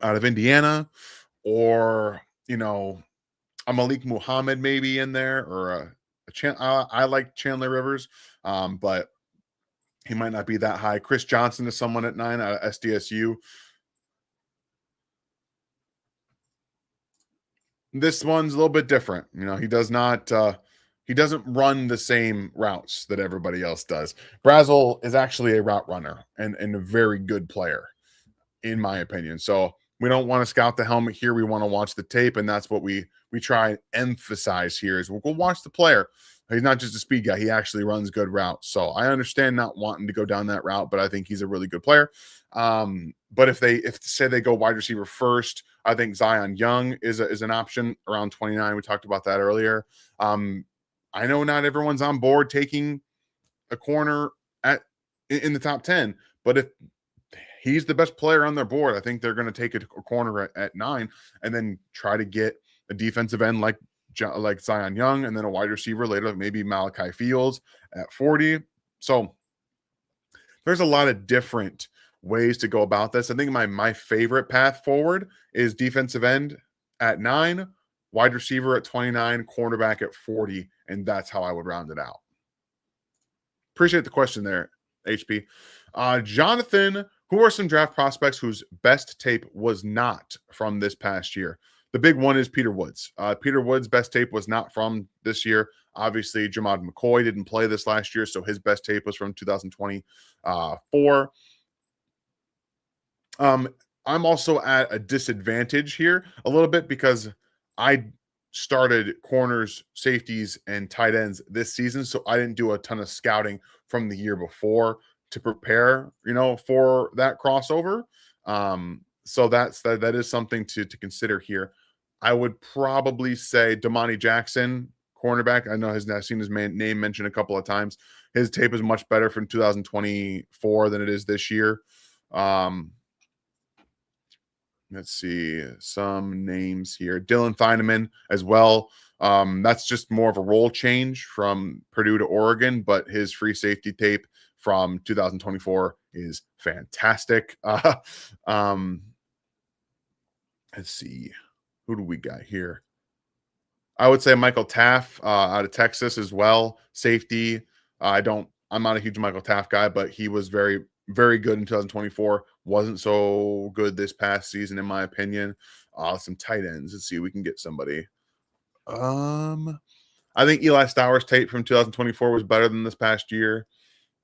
out of Indiana, or a Malik Muhammad maybe in there, or I like Chandler Rivers, but he might not be that high. Chris Johnson is someone at 9 out of SDSU. This one's a little bit different. He does not he doesn't run the same routes that everybody else does. Brazzell is actually a route runner and a very good player, in my opinion. So we don't want to scout the helmet here. We want to watch the tape, and that's what we try and emphasize here is we'll go watch the player. He's not just a speed guy. He actually runs good routes. So I understand not wanting to go down that route, but I think he's a really good player. But if say they go wide receiver first, I think Zion Young is an option around 29. We talked about that earlier. I know not everyone's on board taking a corner in the top 10, but if he's the best player on their board, I think they're going to take a corner at 9 and then try to get a defensive end like Zion Young, and then a wide receiver later, maybe Malachi Fields at 40. So there's a lot of different ways to go about this. I think my favorite path forward is defensive end at 9, wide receiver at 29, cornerback at 40, and that's how I would round it out. Appreciate the question there, HP. Jonathan, who are some draft prospects whose best tape was not from this past year? The big one is Peter Woods. Peter Woods' best tape was not from this year. Obviously, Jamad McCoy didn't play this last year, so his best tape was from 2024. I'm also at a disadvantage here a little bit because I started corners, safeties, and tight ends this season, so I didn't do a ton of scouting from the year before to prepare, for that crossover. So that is something to consider here. I would probably say Damani Jackson, cornerback. I know I've seen his name mentioned a couple of times. His tape is much better from 2024 than it is this year. Let's see some names here. Dylan Thieneman as well. That's just more of a role change from Purdue to Oregon, but his free safety tape from 2024 is fantastic. Let's see. Who do we got here? I would say Michael Taff out of Texas as well. Safety. I'm not a huge Michael Taff guy, but he was very, very good in 2024. Wasn't so good this past season, in my opinion. Some tight ends. Let's see if we can get somebody. I think Eli Stowers' tape from 2024 was better than this past year.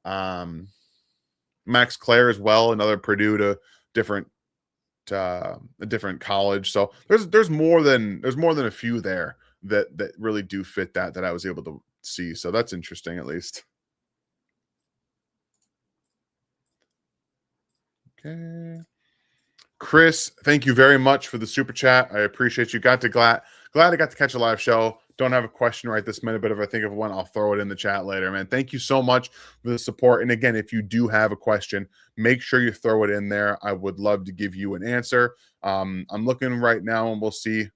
Max Clare as well, another Purdue to a different college. So there's more than a few there that really do fit that I was able to see. So that's interesting, at least. Okay. Chris, thank you very much for the super chat. I appreciate you. Glad I got to catch a live show. Don't have a question right this minute, but if I think of one, I'll throw it in the chat later, man. Thank you so much for the support. And again, if you do have a question, make sure you throw it in there. I would love to give you an answer. I'm looking right now, and we'll see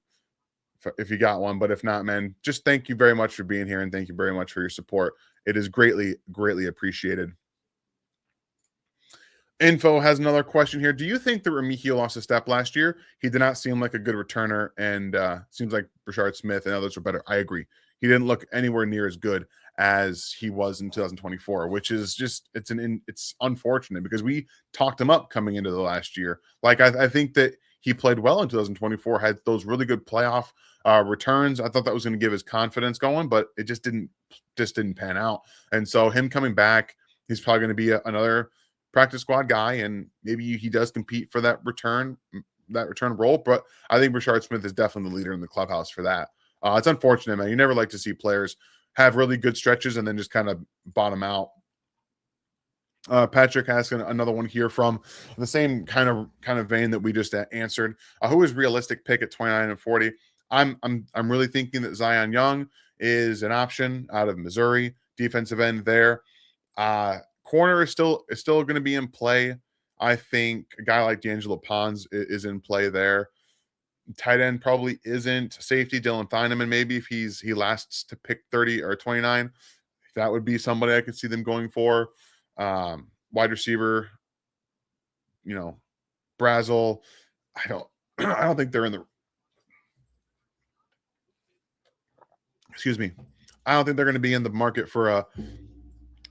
if you got one. But if not, man, just thank you very much for being here, and thank you very much for your support. It is greatly, greatly appreciated. Info has another question here. Do you think that Remigio lost a step last year? He did not seem like a good returner, and seems like Rashard Smith and others were better. I agree. He didn't look anywhere near as good as he was in 2024, which is just it's unfortunate because we talked him up coming into the last year. Like I think that he played well in 2024, had those really good playoff returns. I thought that was going to give his confidence going, but it just didn't pan out. And so him coming back, he's probably going to be another practice squad guy, and maybe he does compete for that return role. But I think Rashard Smith is definitely the leader in the clubhouse for that. It's unfortunate, man. You never like to see players have really good stretches and then just kind of bottom out. Patrick has another one here from the same kind of vein that we just answered. Who is realistic pick at 29 and 40? I'm really thinking that Zion Young is an option out of Missouri, defensive end there. Corner is still going to be in play. I think a guy like D'Angelo Pons is in play there. Tight end probably isn't. Safety Dylan Thieneman, maybe if he lasts to pick 30 or 29, that would be somebody I could see them going for. Wide receiver, Brazel. I don't think they're in the. Excuse me. I don't think they're going to be in the market for a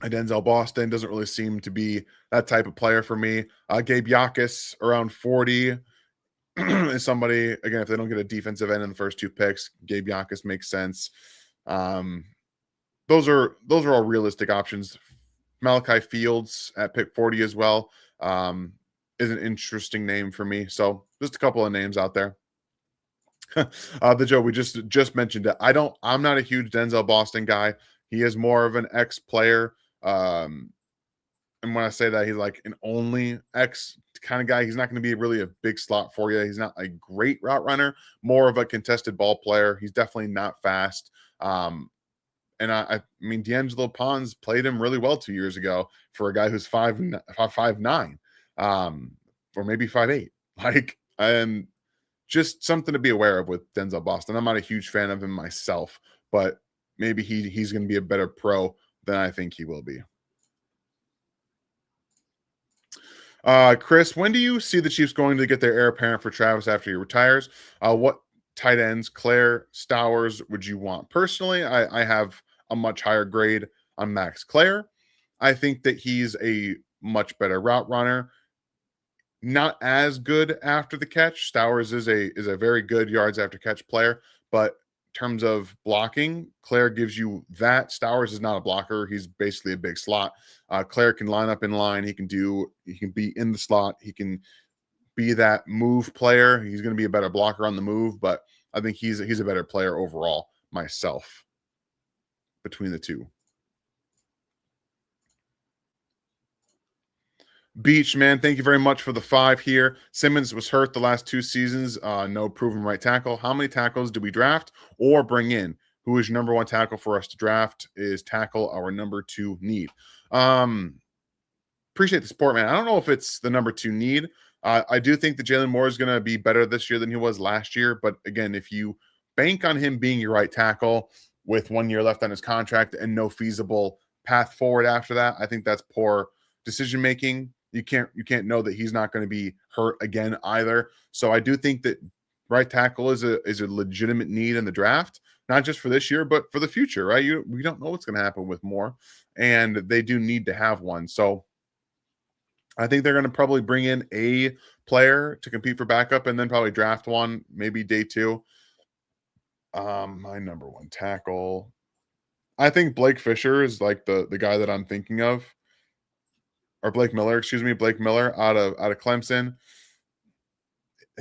Denzel Boston. Doesn't really seem to be that type of player for me. Gabe Yakus around 40 is somebody, again, if they don't get a defensive end in the first two picks, Gabe Yakus makes sense. Those are all realistic options. Malachi Fields at pick 40 as well is an interesting name for me. So just a couple of names out there. The Joe, we just mentioned it. I'm not a huge Denzel Boston guy. He is more of an X player. And when I say that, he's like an only X kind of guy. He's not going to be really a big slot for you. He's not a great route runner, more of a contested ball player. He's definitely not fast. And I mean, D'Angelo Pons played him really well 2 years ago for a guy who's 5'9", or maybe 5'8". Like, and just something to be aware of with Denzel Boston. I'm not a huge fan of him myself, but maybe he's going to be a better pro than I think he will be. Chris, when do you see the Chiefs going to get their heir apparent for Travis after he retires? What tight ends, Claire, Stowers, would you want? Personally, I have a much higher grade on Max Claire. I think that he's a much better route runner. Not as good after the catch. Stowers is a very good yards after catch player, but in terms of blocking, Claire gives you that. Stowers is not a blocker. He's basically a big slot. Claire can line up in line. He can be in the slot. He can be that move player. He's going to be a better blocker on the move, but I think he's a better player overall myself between the two. Beach, man, thank you very much for the 5 here. Simmons was hurt the last 2 seasons. No proven right tackle. How many tackles do we draft or bring in? Who is your number 1 tackle for us to draft? Is tackle our number 2 need? Appreciate the support, man. I don't know if it's the number 2 need. I do think that Jalen Moore is going to be better this year than he was last year. But again, if you bank on him being your right tackle with 1 year left on his contract and no feasible path forward after that, I think that's poor decision making. You can't know that he's not going to be hurt again either. So I do think that right tackle is a legitimate need in the draft, not just for this year, but for the future, right? We don't know what's going to happen with Moore, and they do need to have one. So I think they're going to probably bring in a player to compete for backup and then probably draft one, maybe day 2. My number 1 tackle, I think Blake Fisher is like the guy that I'm thinking of. Or Blake Miller, excuse me, Blake Miller out of Clemson.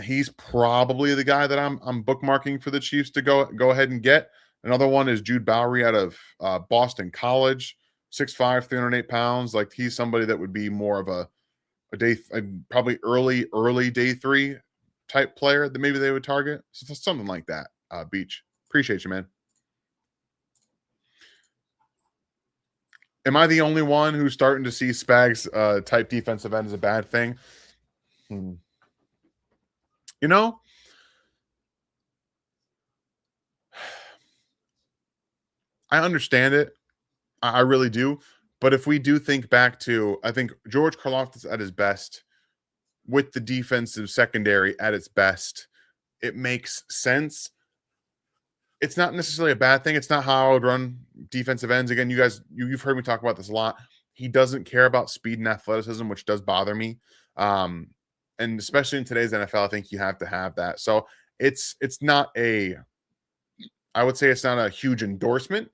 He's probably the guy that I'm bookmarking for the Chiefs to go ahead and get. Another one is Jude Bowery out of Boston College, 6'5", 308 pounds. Like, he's somebody that would be more of a probably early day 3 type player that maybe they would target. So something like that. Beach, appreciate you, man. Am I the only one who's starting to see Spags type defensive end as a bad thing? You know, I understand it. I really do. But if we do think back to, I think George Karlaftis at his best with the defensive secondary at its best, it makes sense. It's not necessarily a bad thing. It's not how I would run defensive ends. Again, you've heard me talk about this a lot. He doesn't care about speed and athleticism, which does bother me. And especially in today's NFL, I think you have to have that. So it's not I would say it's not a huge endorsement,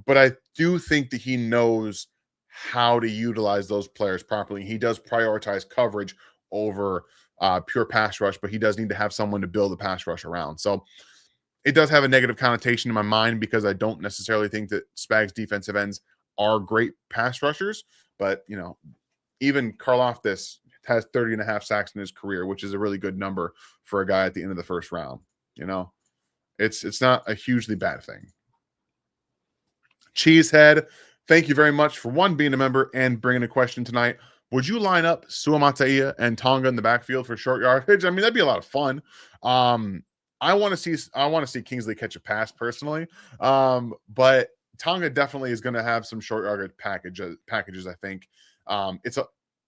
but I do think that he knows how to utilize those players properly. He does prioritize coverage over pure pass rush, but he does need to have someone to build a pass rush around. So it does have a negative connotation in my mind because I don't necessarily think that Spags defensive ends are great pass rushers. But, even Karlaftis has 30.5 sacks in his career, which is a really good number for a guy at the end of the first round. It's not a hugely bad thing. Cheesehead, thank you very much for being a member and bringing a question tonight. Would you line up Suamataia and Tonga in the backfield for short yardage? I mean, that'd be a lot of fun. I want to see Kingsley catch a pass personally. But Tonga definitely is going to have some short yardage packages. I think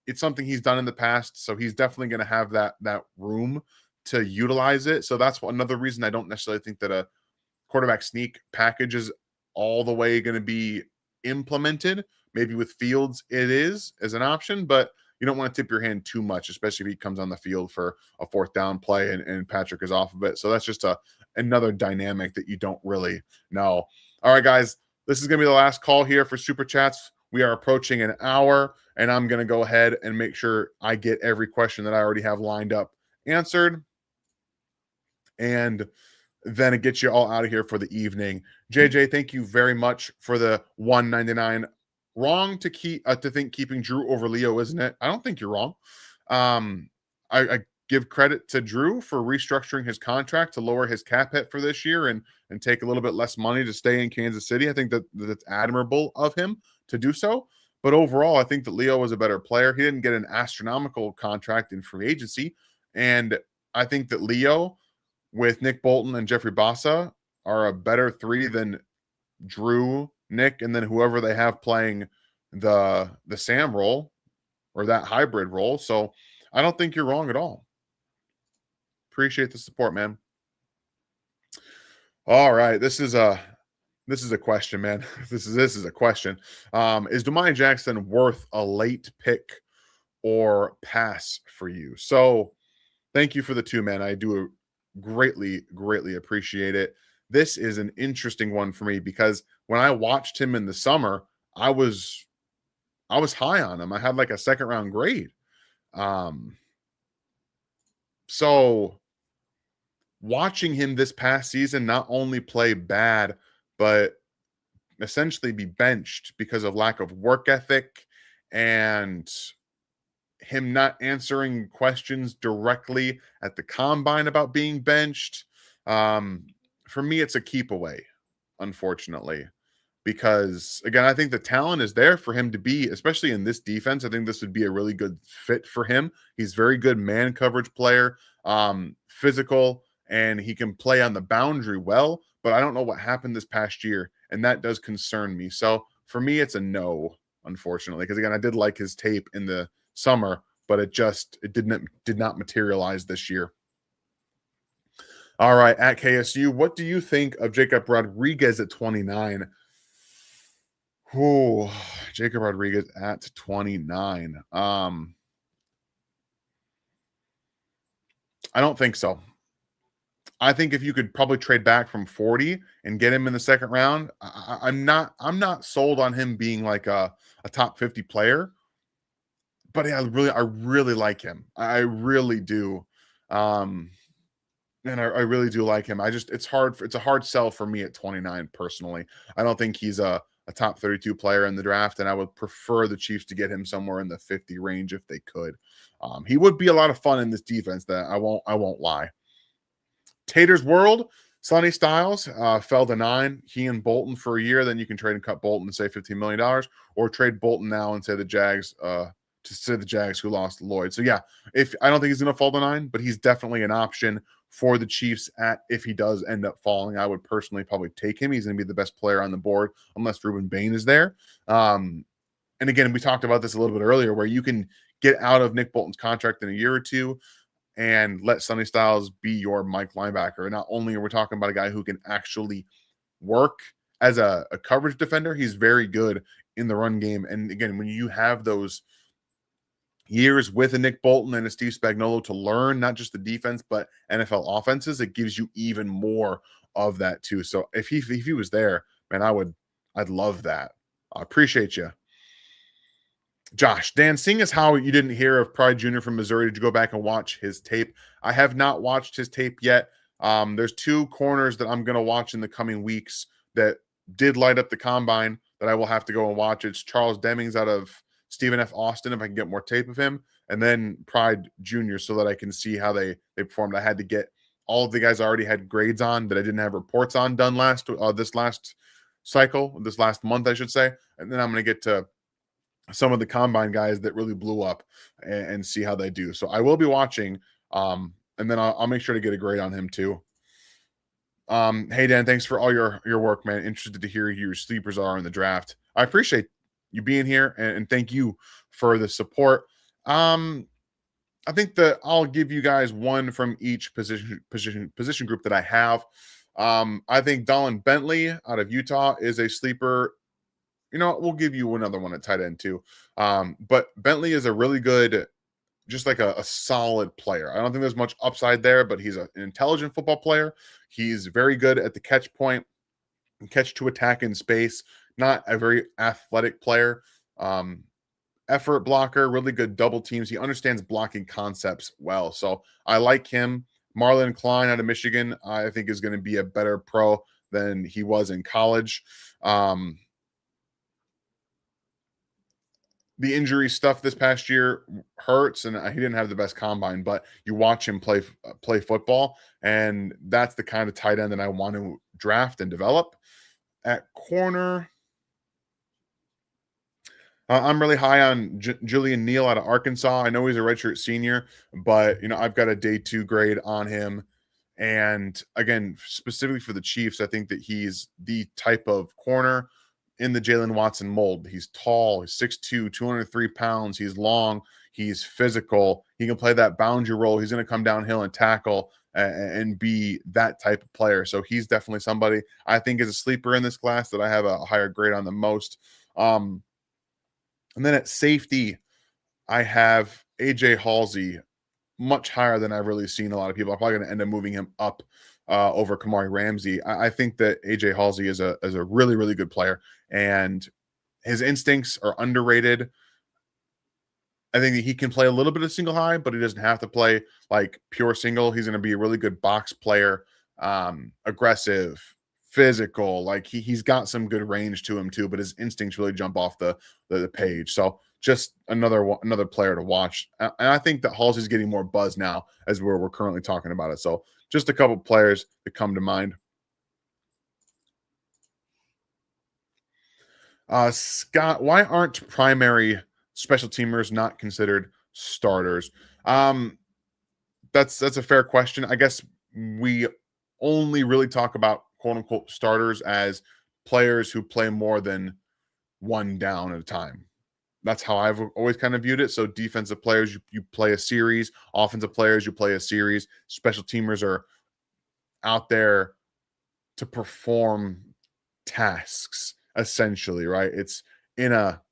it's something he's done in the past, so he's definitely going to have that room to utilize it. So that's another reason I don't necessarily think that a quarterback sneak package is all the way going to be implemented. Maybe with Fields it is as an option, but you don't want to tip your hand too much, especially if he comes on the field for a 4th down play and Patrick is off of it. So that's just another dynamic that you don't really know. All right, guys, this is going to be the last call here for Super Chats. We are approaching an hour, and I'm going to go ahead and make sure I get every question that I already have lined up answered. And then it gets you all out of here for the evening. JJ, thank you very much for the 199. Wrong to think keeping Drew over Leo, isn't it? I don't think you're wrong. I give credit to Drew for restructuring his contract to lower his cap hit for this year and take a little bit less money to stay in Kansas City. I think that's admirable of him to do so. But overall, I think that Leo was a better player. He didn't get an astronomical contract in free agency, and I think that Leo with Nick Bolton and Jeffrey Bassa are a better three than Drew, Nick, and then whoever they have playing the Sam role or that hybrid role. So I don't think you're wrong at all. Appreciate the support, man. All right, this is a question, man. This is a question. Is Demai Jackson worth a late pick or pass for you? So thank you for the two, man. I do greatly appreciate it. This is an interesting one for me because when I watched him in the summer, I was high on him. I had like a second round grade. So watching him this past season not only play bad, but essentially be benched because of lack of work ethic and him not answering questions directly at the combine about being benched. For me, it's a keep away, unfortunately, because again, I think the talent is there for him to be, especially in this defense. I think this would be a really good fit for him. He's very good man coverage player, physical, and he can play on the boundary well. But I don't know what happened this past year, and that does concern me. So for me, it's a no, unfortunately, because again, I did like his tape in the summer, but it did not materialize this year. All right, at KSU, what do you think of Jacob Rodriguez at 29? Oh, Jacob Rodriguez at 29. I don't think so. I think if you could probably trade back from 40 and get him in the second round, I'm not sold on him being like a top 50 player. But yeah, I really like him. I really do. And I really do like him. It's a hard sell for me at 29 personally. I don't think he's a top 32 player in the draft, and I would prefer the Chiefs to get him somewhere in the 50 range if they could. He would be a lot of fun in this defense. That I won't lie. Tater's World, Sonny Styles fell to 9. He and Bolton for a year. Then you can trade and cut Bolton and say $15 million, or trade Bolton now and say the Jags who lost Lloyd. So yeah, if I don't think he's going to fall to 9, but he's definitely an option for the Chiefs if he does end up falling. I would personally probably take him. He's going to be the best player on the board unless Ruben Bain is there. And again, we talked about this a little bit earlier, where you can get out of Nick Bolton's contract in a year or two and let Sonny Styles be your Mike linebacker. And not only are we talking about a guy who can actually work as a coverage defender, he's very good in the run game. And again, when you have those years with a Nick Bolton and a Steve Spagnuolo to learn not just the defense but NFL offenses, it gives you even more of that too. So if he was there, man, I'd love that. I appreciate you. Josh, Dan, seeing as how you didn't hear of Pride Jr. from Missouri, did you go back and watch his tape? I have not watched his tape yet. There's two corners that I'm going to watch in the coming weeks that did light up the combine that I will have to go and watch. It's Charles Demings out of Stephen F. Austin, if I can get more tape of him, and then Pride Jr. so that I can see how they performed. I had to get all of the guys I already had grades on that I didn't have reports on done this last month, I should say. And then I'm going to get to some of the combine guys that really blew up and see how they do. So I will be watching, and then I'll make sure to get a grade on him too. Hey Dan, thanks for all your work, man. Interested to hear who your sleepers are in the draft. I appreciate you being here, and thank you for the support. I think that I'll give you guys one from each position group that I have. I think Dolan Bentley out of Utah is a sleeper. You know, we'll give you another one at tight end too. But Bentley is a really good, just like a solid player. I don't think there's much upside there, but he's an intelligent football player. He's very good at the catch point, catch to attack in space. Not a very athletic player. Effort blocker, really good double teams. He understands blocking concepts well. So I like him. Marlon Klein out of Michigan, I think, is going to be a better pro than he was in college. Um, the injury stuff this past year hurts, and he didn't have the best combine. But you watch him play football, and that's the kind of tight end that I want to draft and develop. At corner, I'm really high on Julian Neal out of Arkansas. I know he's a redshirt senior, but I've got a day 2 grade on him. And again, specifically for the Chiefs, I think that he's the type of corner in the Jalen Watson mold. He's tall, he's 6'2", 203 pounds. He's long, he's physical. He can play that boundary role. He's going to come downhill and tackle and be that type of player. So he's definitely somebody I think is a sleeper in this class that I have a higher grade on the most. And then at safety, I have AJ Halsey much higher than I've really seen a lot of people. I'm probably going to end up moving him up over Kamari Ramsey. I think that AJ Halsey is a really, really good player, and his instincts are underrated. I think that he can play a little bit of single high, but he doesn't have to play like pure single. He's going to be a really good box player, aggressive, physical. Like he's got some good range to him too, but his instincts really jump off the page. So just another player to watch. And I think that Halsey's getting more buzz now as we're currently talking about it. So just a couple players that come to mind. Scott, why aren't primary special teamers not considered starters? That's a fair question. I guess we only really talk about quote unquote starters as players who play more than one down at a time. That's how I've always kind of viewed it. So defensive players, you play a series. Offensive players, you play a series. Special teamers are out there to perform tasks, essentially, right? It's in a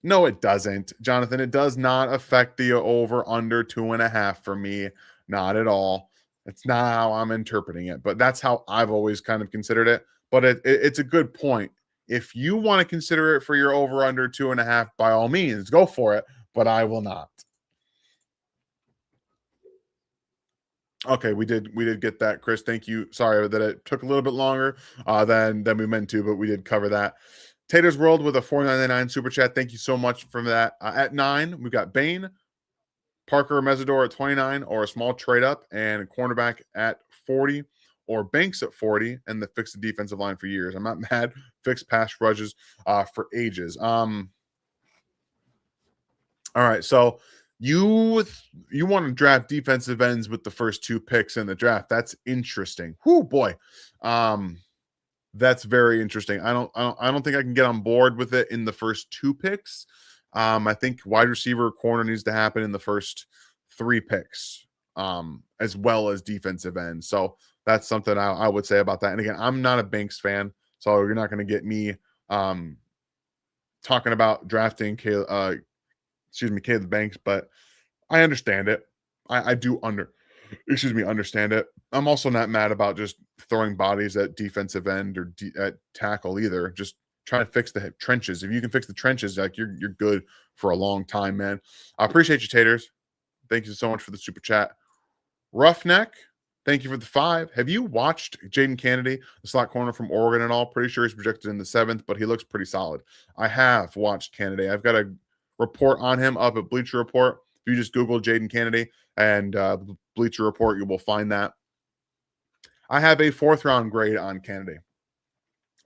no, it doesn't, Jonathan. It does not affect the over under 2.5 for me. Not at all. It's not how I'm interpreting it, but that's how I've always kind of considered it. But it's a good point. If you want to consider it for your over under 2.5, by all means, go for it. But I will not. Okay, we did get that, Chris. Thank you. Sorry that it took a little bit longer than we meant to, but we did cover that. Tater's World with a 4.99 super chat. Thank you so much from that. At 9, we've got Bain, Parker Mesidor at 29, or a small trade up, and a cornerback at 40, or Banks at 40, and the fix the defensive line for years. I'm not mad. Fix pass rushes for ages. All right, so you want to draft defensive ends with the first 2 picks in the draft. That's interesting. Whoo boy. That's very interesting. I don't think I can get on board with it in the first 2 picks. I think wide receiver, corner needs to happen in the first 3 picks, as well as defensive end. So that's something I would say about that. And again, I'm not a Banks fan, so you're not going to get me talking about drafting Caleb Banks, but I understand it. I do understand it. I'm also not mad about just throwing bodies at defensive end or at tackle either. Just trying to fix the trenches. If you can fix the trenches, like you're good for a long time, man. I appreciate you, Taters. Thank you so much for the super chat. Roughneck, thank you for the 5. Have you watched Jaden Kennedy, the slot corner from Oregon at all? Pretty sure he's projected in the 7th, but he looks pretty solid. I have watched Kennedy. I've got a report on him up at Bleacher Report. If you just Google Jaden Kennedy and Bleacher Report, you will find that. I have a 4th round grade on Kennedy.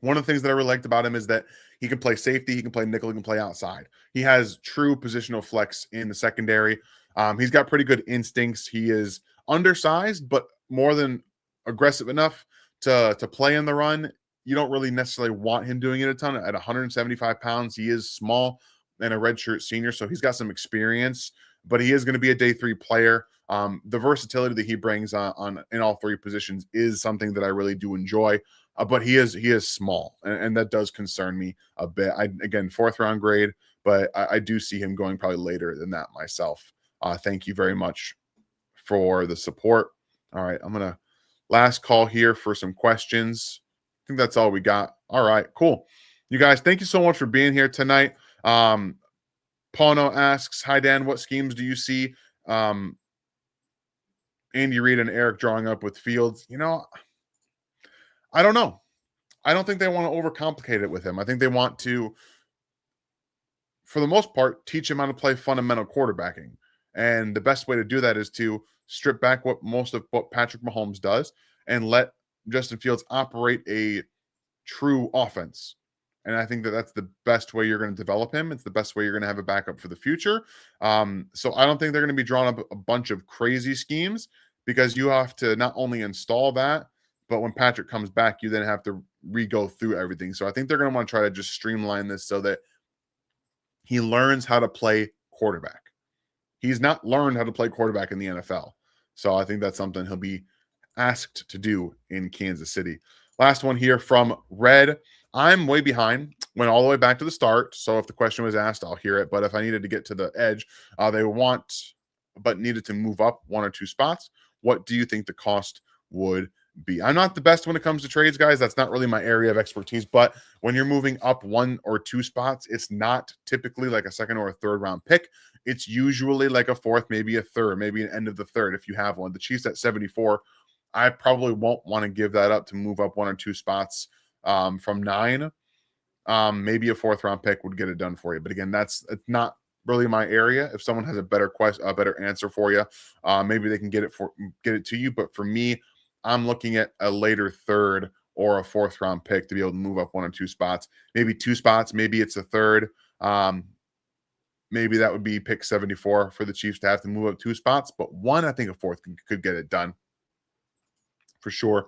One of the things that I really liked about him is that he can play safety, he can play nickel, he can play outside. He has true positional flex in the secondary. He's got pretty good instincts. He is undersized, but more than aggressive enough to play in the run. You don't really necessarily want him doing it a ton. At 175 pounds, he is small and a redshirt senior, so he's got some experience, but he is going to be a day 3 player. The versatility that he brings on in all 3 positions is something that I really do enjoy. But he is small, and that does concern me a bit. Again, 4th round grade, but I do see him going probably later than that myself. Thank you very much for the support. All right, I'm gonna last call here for some questions. I think that's all we got. All right, cool. You guys, thank you so much for being here tonight. Pono asks, "Hi Dan, what schemes do you see Andy Reid and Eric drawing up with Fields, I don't know. I don't think they want to overcomplicate it with him. I think they want to, for the most part, teach him how to play fundamental quarterbacking. And the best way to do that is to strip back most of what Patrick Mahomes does and let Justin Fields operate a true offense. And I think that that's the best way you're going to develop him. It's the best way you're going to have a backup for the future. So I don't think they're going to be drawing up a bunch of crazy schemes, because you have to not only install that, but when Patrick comes back, you then have to re-go through everything. So I think they're going to want to try to just streamline this so that he learns how to play quarterback. He's not learned how to play quarterback in the NFL. So I think that's something he'll be asked to do in Kansas City. Last one here from Red. I'm way behind. Went all the way back to the start. So if the question was asked, I'll hear it. But if I needed to get to the edge, but needed to move up 1 or 2 spots, what do you think the cost would be? I'm not the best when it comes to trades, guys. That's not really my area of expertise. But when you're moving up 1 or 2 spots, it's not typically like a second or a third round pick. It's usually like a fourth, maybe a third, maybe an end of the third if you have one. The Chiefs at 74, I probably won't want to give that up to move up 1 or 2 spots from 9. Maybe a 4th round pick would get it done for you. But again, it's not really my area. If someone has a better answer for you, maybe they can get it to you. But for me, I'm looking at a later 3rd or a 4th round pick to be able to move up 1 or 2 spots, maybe 2 spots. Maybe it's a 3rd. Maybe that would be pick 74 for the Chiefs to have to move up 2 spots. But 1, I think a 4th could get it done for sure.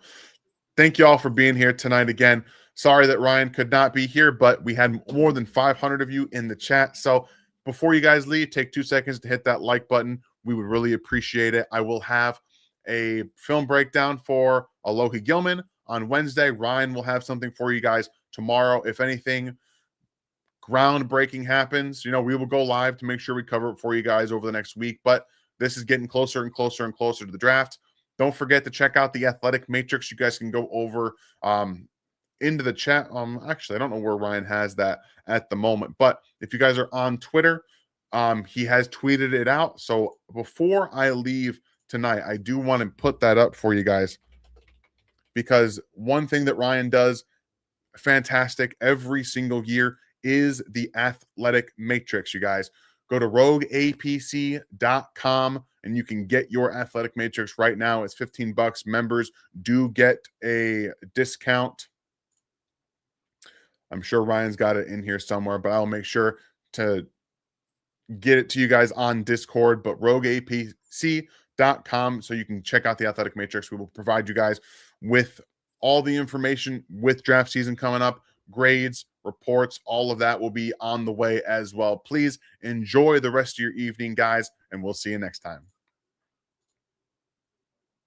Thank you all for being here tonight again. Sorry that Ryan could not be here, but we had more than 500 of you in the chat. So before you guys leave, take 2 seconds to hit that like button. We would really appreciate it. I will have a film breakdown for Alohi Gilman on Wednesday. Ryan will have something for you guys tomorrow. If anything groundbreaking happens, we will go live to make sure we cover it for you guys over the next week. But this is getting closer and closer and closer to the draft. Don't forget to check out the Athletic Matrix. You guys can go over into the chat. Actually, I don't know where Ryan has that at the moment, but if you guys are on Twitter, he has tweeted it out. So before I leave tonight, I do want to put that up for you guys, because one thing that Ryan does fantastic every single year is the Athletic Matrix. You guys go to rogueapc.com and you can get your Athletic Matrix right now. It's $15. Members do get a discount. I'm sure Ryan's got it in here somewhere, but I'll make sure to get it to you guys on Discord. But rogueapc.com, so you can check out the Athletic Matrix. We will provide you guys with all the information with draft season coming up, grades, reports, all of that will be on the way as well. Please enjoy the rest of your evening, guys, and we'll see you next time.